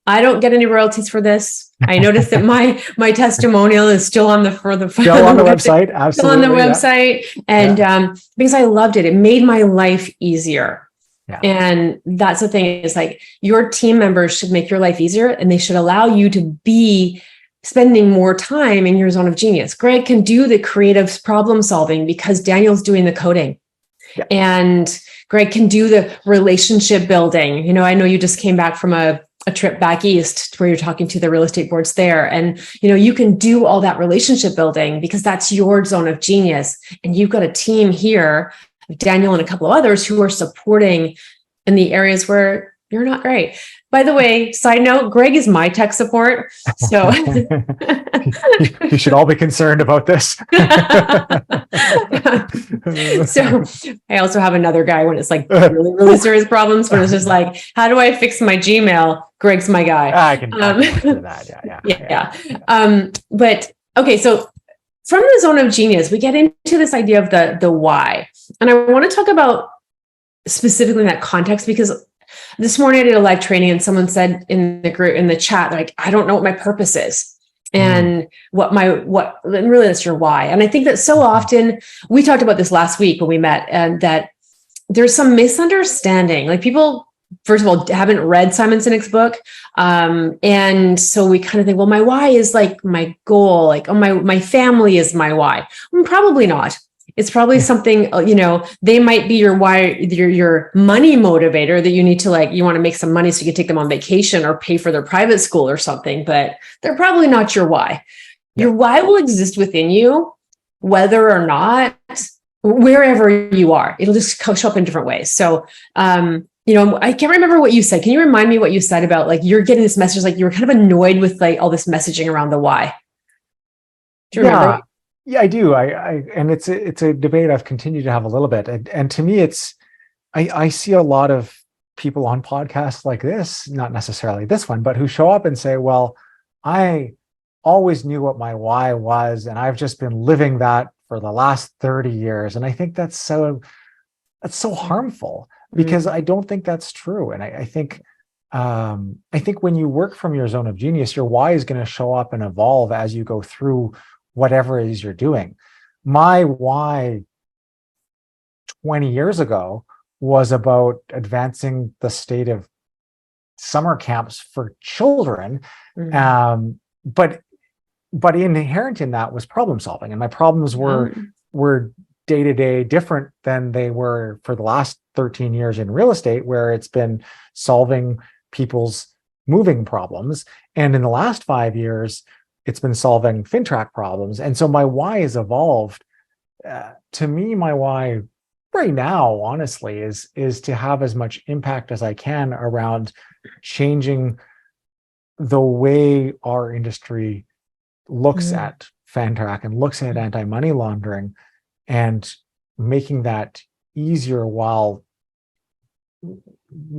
I don't get any royalties for this. I noticed that my testimonial is still on the website. Absolutely. Still on the website. And because I loved it. It made my life easier. Yeah. And that's the thing, is like, your team members should make your life easier, and they should allow you to be spending more time in your zone of genius. Greg can do the creative problem solving because Daniel's doing the coding. Yeah. And Greg can do the relationship building. I know you just came back from a trip back east where you're talking to the real estate boards there. And, you can do all that relationship building because that's your zone of genius. And you've got a team here, Daniel and a couple of others, who are supporting in the areas where you're not great. By the way, side note, Greg is my tech support. So you should all be concerned about this. So I also have another guy when it's like really, really serious problems, when it's just like, how do I fix my Gmail? Greg's my guy. I can do that. Yeah. But okay, so from the zone of genius, we get into this idea of the why. And I want to talk about specifically in that context, because this morning I did a live training and someone said in the group, in the chat, like, I don't know what my purpose is. And and really that's your why. And I think that so often, we talked about this last week when we met, and that there's some misunderstanding. Like, people first of all, haven't read Simon Sinek's book. And so we kind of think, well, my why is like my goal, like, oh, my family is my why. Probably not. It's probably something, they might be your why, your money motivator that you need to, like, you want to make some money so you can take them on vacation or pay for their private school or something, but they're probably not your why. Your why will exist within you, whether or not, wherever you are. It'll just show up in different ways. So, I can't remember what you said. Can you remind me what you said about, like, you're getting this message, like you were kind of annoyed with like all this messaging around the why? Do you remember? Yeah, I do. And it's a debate I've continued to have a little bit. And to me, I see a lot of people on podcasts like this, not necessarily this one, but who show up and say, well, I always knew what my why was, and I've just been living that for the last 30 years. And I think that's so harmful, because I don't think that's true. And I think when you work from your zone of genius, your why is going to show up and evolve as you go through whatever it is you're doing. My why 20 years ago was about advancing the state of summer camps for children. But inherent in that was problem solving. And my problems were day-to-day different than they were for the last 13 years in real estate, where it's been solving people's moving problems. And in the last 5 years, it's been solving FinTrack problems. And so my why has evolved. To me, my why right now, honestly, is to have as much impact as I can around changing the way our industry looks at FinTrack and looks at anti-money laundering, and making that easier while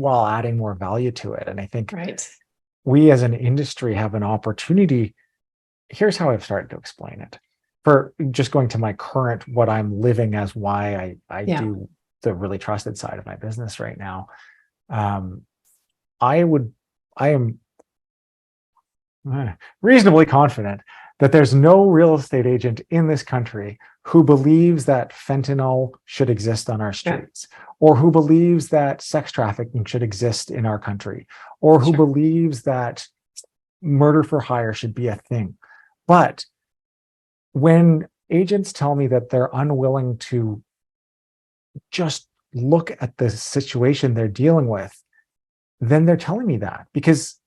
adding more value to it. And I think we as an industry have an opportunity. Here's how I've started to explain it. For just going to my current, what I'm living as why I do the Really Trusted side of my business right now. I am reasonably confident that there's no real estate agent in this country who believes that fentanyl should exist on our streets, or who believes that sex trafficking should exist in our country, or who believes that murder for hire should be a thing. But when agents tell me that they're unwilling to just look at the situation they're dealing with, then they're telling me that, because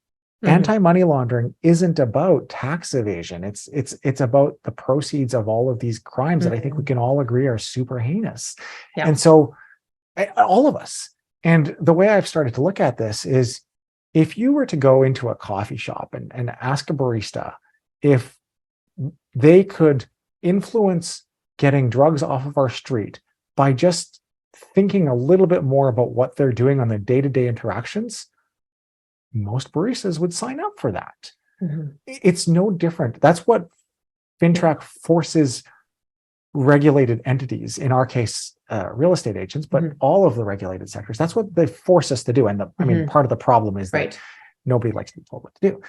anti-money laundering isn't about tax evasion. It's about the proceeds of all of these crimes that I think we can all agree are super heinous. And so all of us. And the way I've started to look at this is, if you were to go into a coffee shop and ask a barista if they could influence getting drugs off of our street by just thinking a little bit more about what they're doing on their day-to-day interactions, most baristas would sign up for that. It's no different. That's what FinTrack forces regulated entities, in our case, real estate agents, but all of the regulated sectors. That's what they force us to do. And I mean, part of the problem is that nobody likes to be told what to do.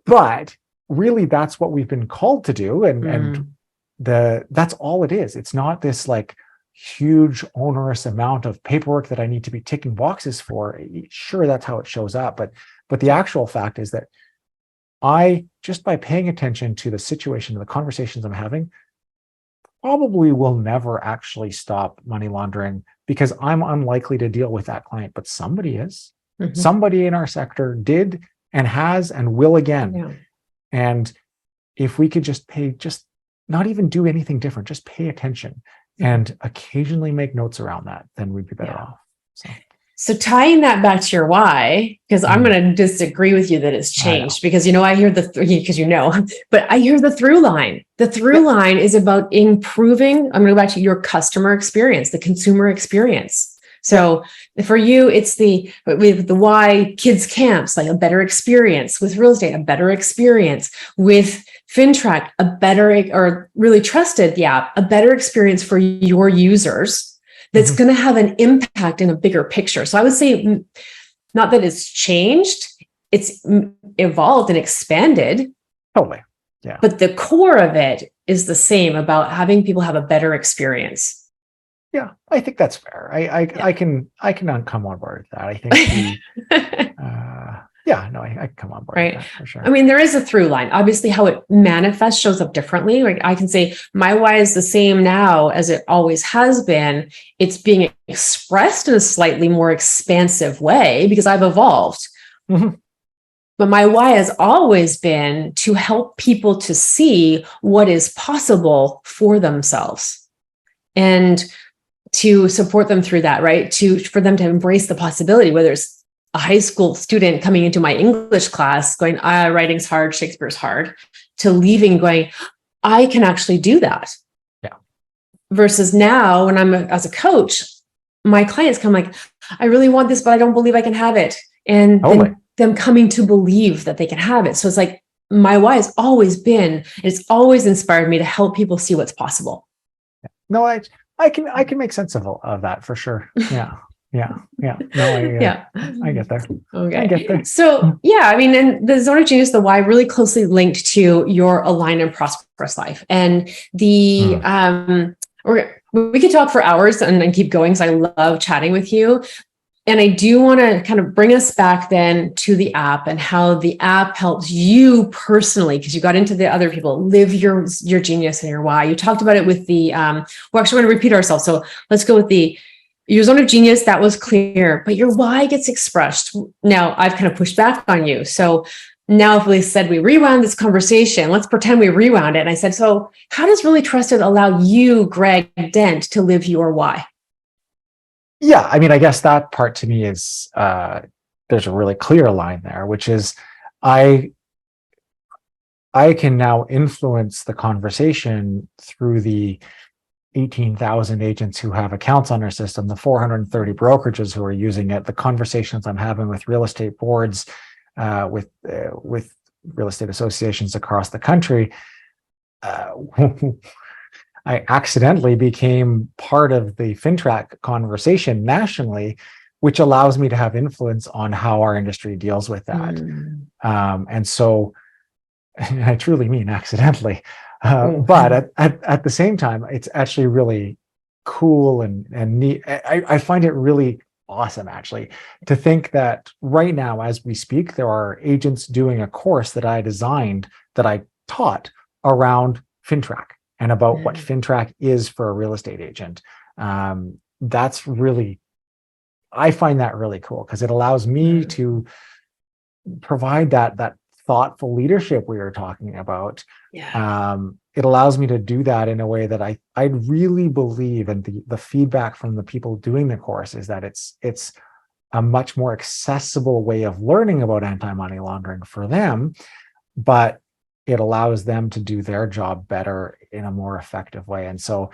But really, that's what we've been called to do. And that's all it is. It's not this like huge onerous amount of paperwork that I need to be ticking boxes for. Sure, that's how it shows up. But the actual fact is that I, just by paying attention to the situation and the conversations I'm having, probably will never actually stop money laundering, because I'm unlikely to deal with that client, but somebody is. Somebody in our sector did and has and will again. And if we could just not even do anything different, just pay attention and occasionally make notes around that, then we'd be better off. So tying that back to your why, because I'm going to disagree with you that it's changed, because, I hear but I hear the through line. The through line is about improving, I'm going to go back to your customer experience, the consumer experience. So for you, it's with the why, kids camps, like a better experience; with real estate, a better experience; with FinTrack, a better, or Really Trusted, a better experience for your users. That's going to have an impact in a bigger picture. So I would say, not that it's changed, it's evolved and expanded. Totally. Yeah. But the core of it is the same, about having people have a better experience. Yeah, I think that's fair. I can come on board with that. I think yeah, no, I can come on board with Right. that for sure. I mean, there is a through line. Obviously, how it manifests shows up differently. Like I can say my why is the same now as it always has been. It's being expressed in a slightly more expansive way because I've evolved. Mm-hmm. But my why has always been to help people to see what is possible for themselves and to support them through that, right? For them to embrace the possibility, whether it's a high school student coming into my English class going, writing's hard, Shakespeare's hard, to leaving going, I can actually do that. Yeah. Versus now when I'm as a coach, my clients come like, I really want this, but I don't believe I can have it. And then them coming to believe that they can have it. So it's like, my why has always been, it's always inspired me to help people see what's possible. No, I can make sense of that for sure. Yeah. Yeah. No, I get there. Okay. I get there. So yeah, I mean, and the zone of genius, the why really closely linked to your aligned and prosperous life. And the, we could talk for hours and keep going because I love chatting with you. And I do want to kind of bring us back then to the app and how the app helps you personally, because you got into the other people, live your genius and your why. You talked about it with the, we're actually going to repeat ourselves. So let's go with your zone of genius. That was clear, but your why gets expressed. Now I've kind of pushed back on you. So now if we said we rewound this conversation, let's pretend we rewound it. And I said, so how does Really Trusted allow you, Greg Dent, to live your why? Yeah, I mean, I guess that part to me is there's a really clear line there, which is I can now influence the conversation through the 18,000 agents who have accounts on our system, the 430 brokerages who are using it, the conversations I'm having with real estate boards, with real estate associations across the country. I accidentally became part of the FinTrack conversation nationally, which allows me to have influence on how our industry deals with that. And so I truly mean accidentally. But at the same time, it's actually really cool and neat. I find it really awesome, actually, to think that right now, as we speak, there are agents doing a course that I designed, that I taught around FinTrack and about what FinTrack is for a real estate agent. That's really, I find that really cool because it allows me to provide that thoughtful leadership we were talking about. It allows me to do that in a way that I really believe, and the feedback from the people doing the course is that it's a much more accessible way of learning about anti-money laundering for them, but it allows them to do their job better in a more effective way. And so,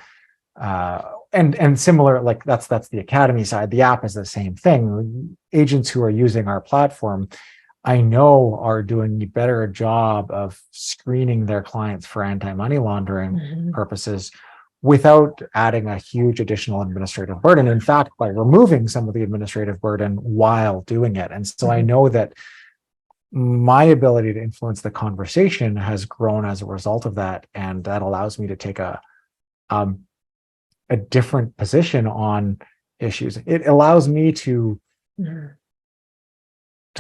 and similar, like that's the academy side. The app is the same thing. Agents who are using our platform, I know, are doing a better job of screening their clients for anti-money laundering purposes without adding a huge additional administrative burden. In fact, by removing some of the administrative burden while doing it. And so I know that my ability to influence the conversation has grown as a result of that. And that allows me to take a different position on issues. It allows me to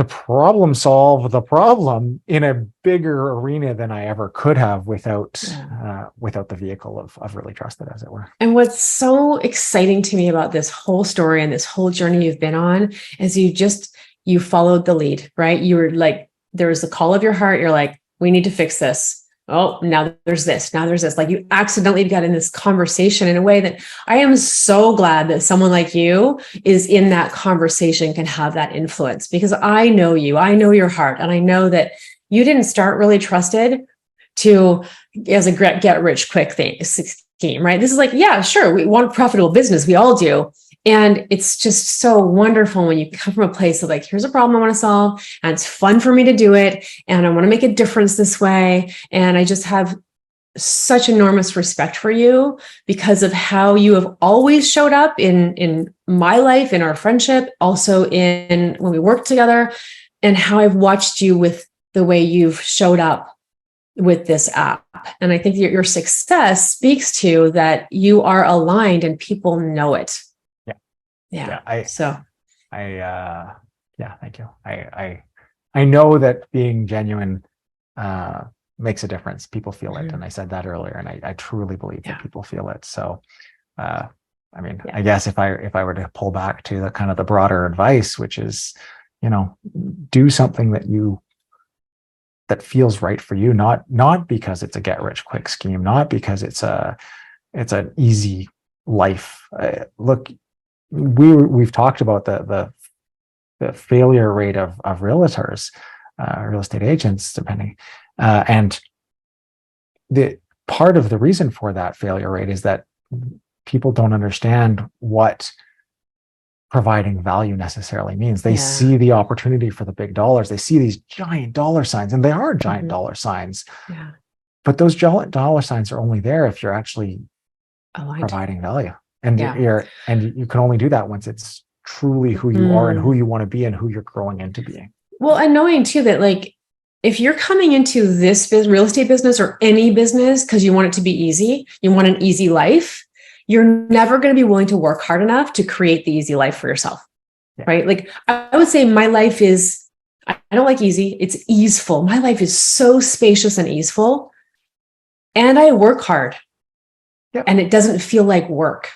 problem solve the problem in a bigger arena than I ever could have without the vehicle of Really Trusted, as it were. And what's so exciting to me about this whole story and this whole journey you've been on is you followed the lead, right? You were like, there was the call of your heart. You're like, we need to fix this. Oh, now there's this. Now there's this. Like you accidentally got in this conversation in a way that I am so glad that someone like you is in that conversation, can have that influence, because I know you, I know your heart. And I know that you didn't start Really Trusted as a get rich quick scheme, right? This is like, yeah, sure. We want profitable business. We all do. And it's just so wonderful when you come from a place of like, here's a problem I want to solve, and it's fun for me to do it, and I want to make a difference this way. And I just have such enormous respect for you because of how you have always showed up in my life, in our friendship, also in when we work together, and how I've watched you with the way you've showed up with this app. And I think your success speaks to that you are aligned and people know it. Yeah. Thank you. I know that being genuine makes a difference. People feel it. And I said that earlier, and I truly believe that people feel it. So, I guess if I were to pull back to the kind of the broader advice, which is, do something that feels right for you, not because it's a get rich quick scheme, not because it's an easy life. Look, we've talked about the failure rate of realtors, real estate agents, depending, and the part of the reason for that failure rate is that people don't understand what providing value necessarily means. They see the opportunity for the big dollars. They see these giant dollar signs, and they are giant dollar signs. Yeah. But those dollar signs are only there if you're actually providing value. And you can only do that once it's truly who you are and who you want to be and who you're growing into being. Well, and knowing too that, like, if you're coming into this real estate business or any business because you want it to be easy, you want an easy life, you're never going to be willing to work hard enough to create the easy life for yourself. Right? Like, I would say my life is, I don't like easy, it's easeful. My life is so spacious and easeful, and I work hard and it doesn't feel like work.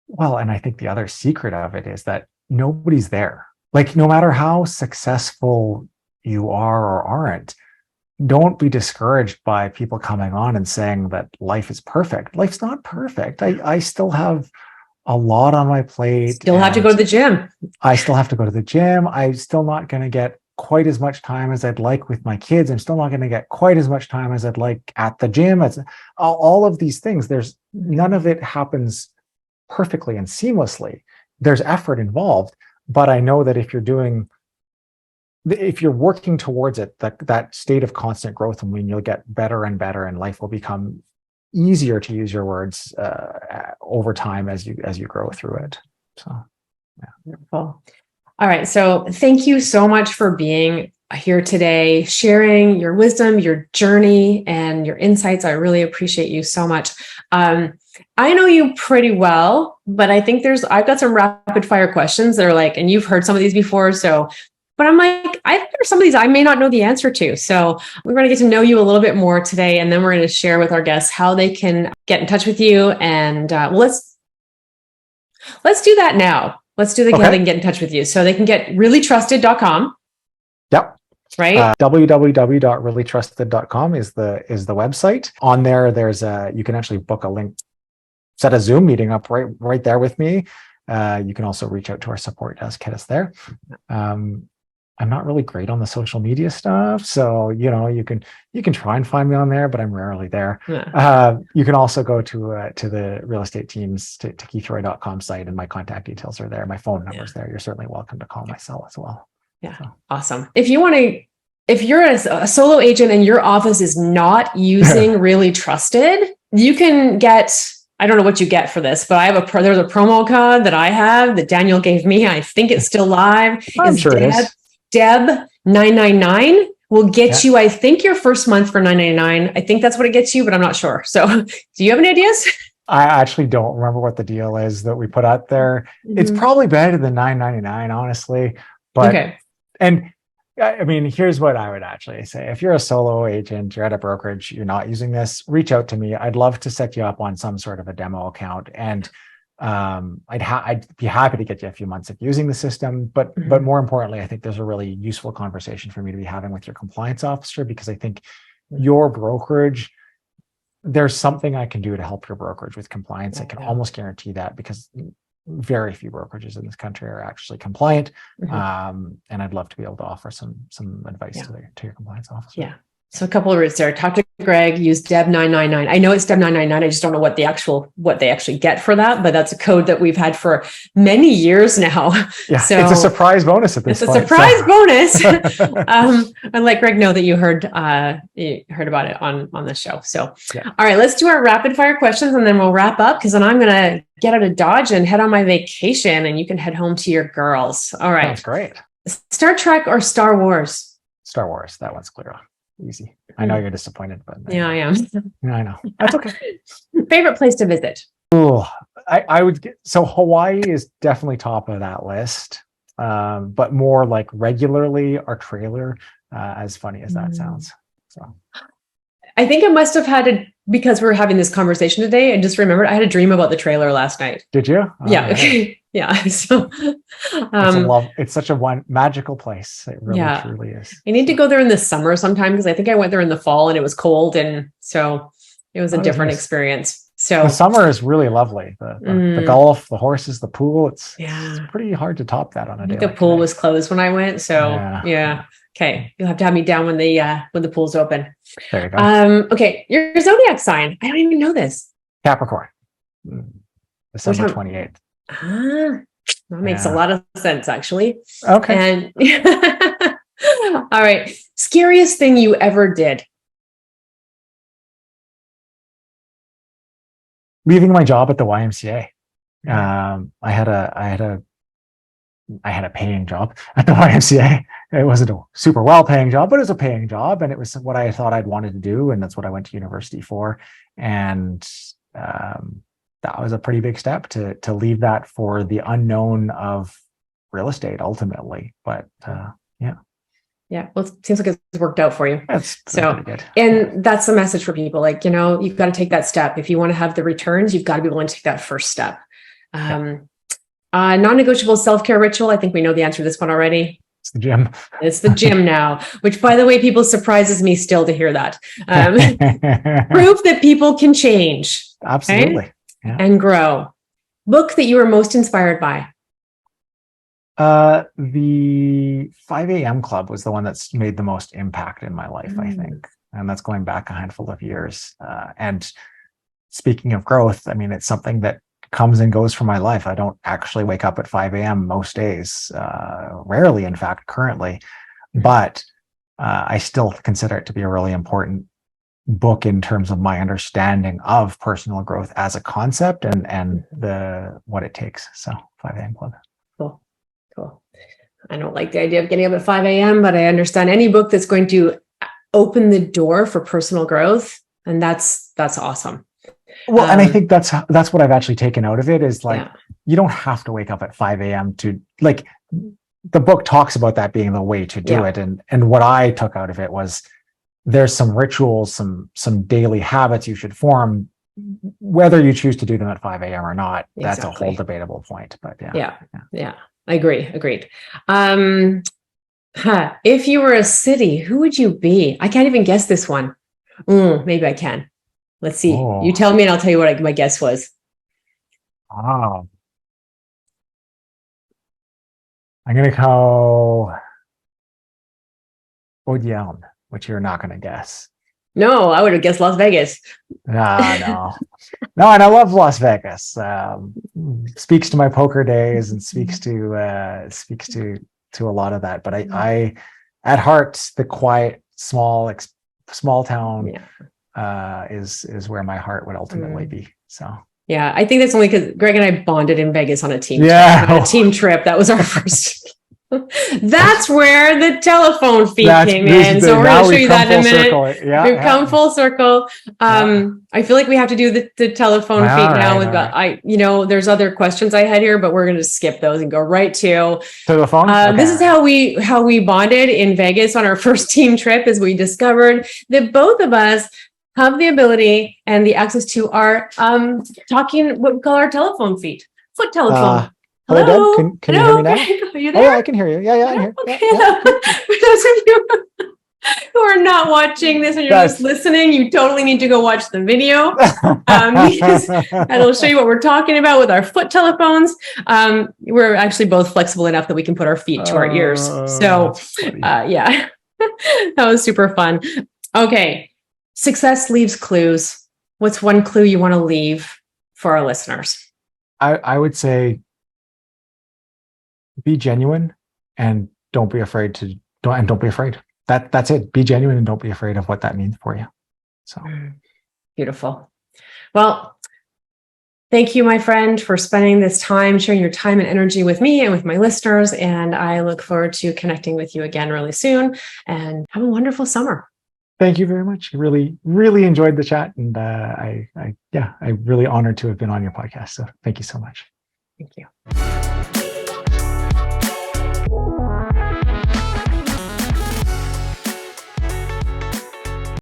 Well, and I think the other secret of it is that nobody's there. Like, no matter how successful you are or aren't, don't be discouraged by people coming on and saying that life is perfect. Life's not perfect. I still have a lot on my plate. Still have to go to the gym. I still have to go to the gym. I'm still not going to get quite as much time as I'd like with my kids. I'm still not going to get quite as much time as I'd like at the gym. As all of these things, there's none of it happens perfectly and seamlessly. There's effort involved, but I know that if you're working towards it, that state of constant growth, and when you'll get better and better, and life will become easier, to use your words, over time as you grow through it. So, yeah. Wonderful. All right. So thank you so much for being here today, sharing your wisdom, your journey, and your insights. I really appreciate you so much. I know you pretty well, but I think I've got some rapid fire questions that are like, and you've heard some of these before. But I'm like, I think there's some of these I may not know the answer to. So we're going to get to know you a little bit more today. And then we're going to share with our guests how they can get in touch with you. And let's do that now. Let's do how they can get in touch with you. So they can get reallytrusted.com. Yep. Right. www.reallytrusted.com is the website. On there, you can actually book a link, set a Zoom meeting up right there with me. You can also reach out to our support desk, hit us there. I'm not really great on the social media stuff, so you can try and find me on there, but I'm rarely there. You can also go to the real estate teams to keithroy.com site, and my contact details are there. My phone number's there. You're certainly welcome to call my cell as well. Yeah. So. Awesome. If you're a solo agent and your office is not using ReallyTrusted, you can get, I don't know what you get for this, but there's a promo code that I have that Daniel gave me. I think it's still live. I'm sure it is. Deb 999 will get you, I think, your first month for $9.99. I think that's what it gets you, but I'm not sure. So do you have any ideas? I actually don't remember what the deal is that we put out there. Mm-hmm. It's probably better than $9.99, honestly. But and I mean, here's what I would actually say. If you're a solo agent, you're at a brokerage, you're not using this, reach out to me. I'd love to set you up on some sort of a demo account, and I'd be happy to get you a few months of using the system. But more importantly, I think there's a really useful conversation for me to be having with your compliance officer, because I think your brokerage, there's something I can do to help your brokerage with compliance. I can almost guarantee that, because very few brokerages in this country are actually compliant. And I'd love to be able to offer some advice to your compliance officer. Yeah. So a couple of words there. Talk to Greg, use Deb 999. I know it's Deb 999. I just don't know what they actually get for that, but that's a code that we've had for many years now. Yeah, so it's a surprise bonus at this point. It's a surprise bonus. And let Greg know that you heard about it on the show. So, all right, let's do our rapid fire questions, and then we'll wrap up, because then I'm going to get out of Dodge and head on my vacation, and you can head home to your girls. All right. That's great. Star Trek or Star Wars? Star Wars. That one's clear. easy. I know you're disappointed, but Yeah, I am. I know. That's okay. Favorite place to visit? Oh, I would get, so Hawaii is definitely top of that list. But more like regularly our trailer, as funny as that sounds. So I think I must have had it because we're having this conversation today. I just remembered I had a dream about the trailer last night. did you? Yeah. Right. Yeah. So, It's such a magical place. It really yeah, truly is. I need to go there in the summer sometime because I think I went there in the fall and it was cold. And so it was a different experience. So the summer is really lovely. The golf, the horses, the pool. It's pretty hard to top that on a day. The pool was closed when I went. So yeah. Okay. You'll have to have me down when the pool's open. There you go. Okay. Your zodiac sign. I don't even know this. Capricorn. December 28th. That makes a lot of sense, actually. Okay. And all right. Scariest thing you ever did? Leaving my job at the YMCA. I had a paying job at the YMCA. It wasn't a super well-paying job, but it was a paying job, and it was what I thought I'd wanted to do, and that's what I went to university for. And that was a pretty big step to leave that for the unknown of real estate ultimately. But yeah, well, it seems like it's worked out for you. That's so pretty good. And that's the message for people. Like, you've got to take that step. If you want to have the returns, you've got to be willing to take that first step. Non-negotiable self-care ritual. I think we know the answer to this one already. It's the gym. It's the gym now, which, by the way, people surprises me still to hear that. Proof that people can change. Absolutely. Okay? Yeah. And grow. Book that you were most inspired by. The 5 a.m. Club was the one that's made the most impact in my life, I think. And that's going back a handful of years. And speaking of growth, I mean, it's something that comes and goes from my life. I don't actually wake up at 5 a.m. most days, rarely, in fact, currently. But I still consider it to be a really important book in terms of my understanding of personal growth as a concept and what it takes. So 5 a.m. Club. Cool. I don't like the idea of getting up at 5 a.m., but I understand any book that's going to open the door for personal growth. And that's awesome. Well, and I think that's what I've actually taken out of it is like, you don't have to wake up at 5 a.m. to like, the book talks about that being the way to do it. And what I took out of it was there's some rituals, some daily habits you should form, whether you choose to do them at 5 a.m. or not. That's a whole debatable point, but yeah. Agreed. If you were a city, who would you be? I can't even guess this one. Maybe I can. Let's see. You tell me and I'll tell you what my guess was. I'm going to go Odion, which you're not going to guess. No, I would have guessed Las Vegas. No. No, and I love Las Vegas. Speaks to my poker days and speaks to a lot of that. But I at heart, the quiet, small town is where my heart would ultimately be. So yeah, I think that's only because Greg and I bonded in Vegas on a team trip. That was our first. That's where the telephone feed came in. So we're going to show you that in a minute. We've come full circle. I feel like we have to do the telephone feed now. There's other questions I had here, but we're going to skip those and go right to the phone. This is how we bonded in Vegas on our first team trip, as we discovered that both of us have the ability and the access to our what we call our telephone feed, foot telephone. Hello, Deb. Can you hear me now? Are you there? Oh, I can hear you. Yeah, I'm here. Okay. For those of you who are not watching this and you're just listening, you totally need to go watch the video. It'll show you what we're talking about with our foot telephones. We're actually both flexible enough that we can put our feet to our ears. So, that was super fun. Okay. Success leaves clues. What's one clue you want to leave for our listeners? I would say, be genuine and don't be afraid. That's it. Be genuine and don't be afraid of what that means for you. So beautiful. Well, thank you, my friend, for spending this time, sharing your time and energy with me and with my listeners. And I look forward to connecting with you again really soon, and have a wonderful summer. Thank you very much. I really, really enjoyed the chat, and I'm really honored to have been on your podcast. So thank you so much. Thank you.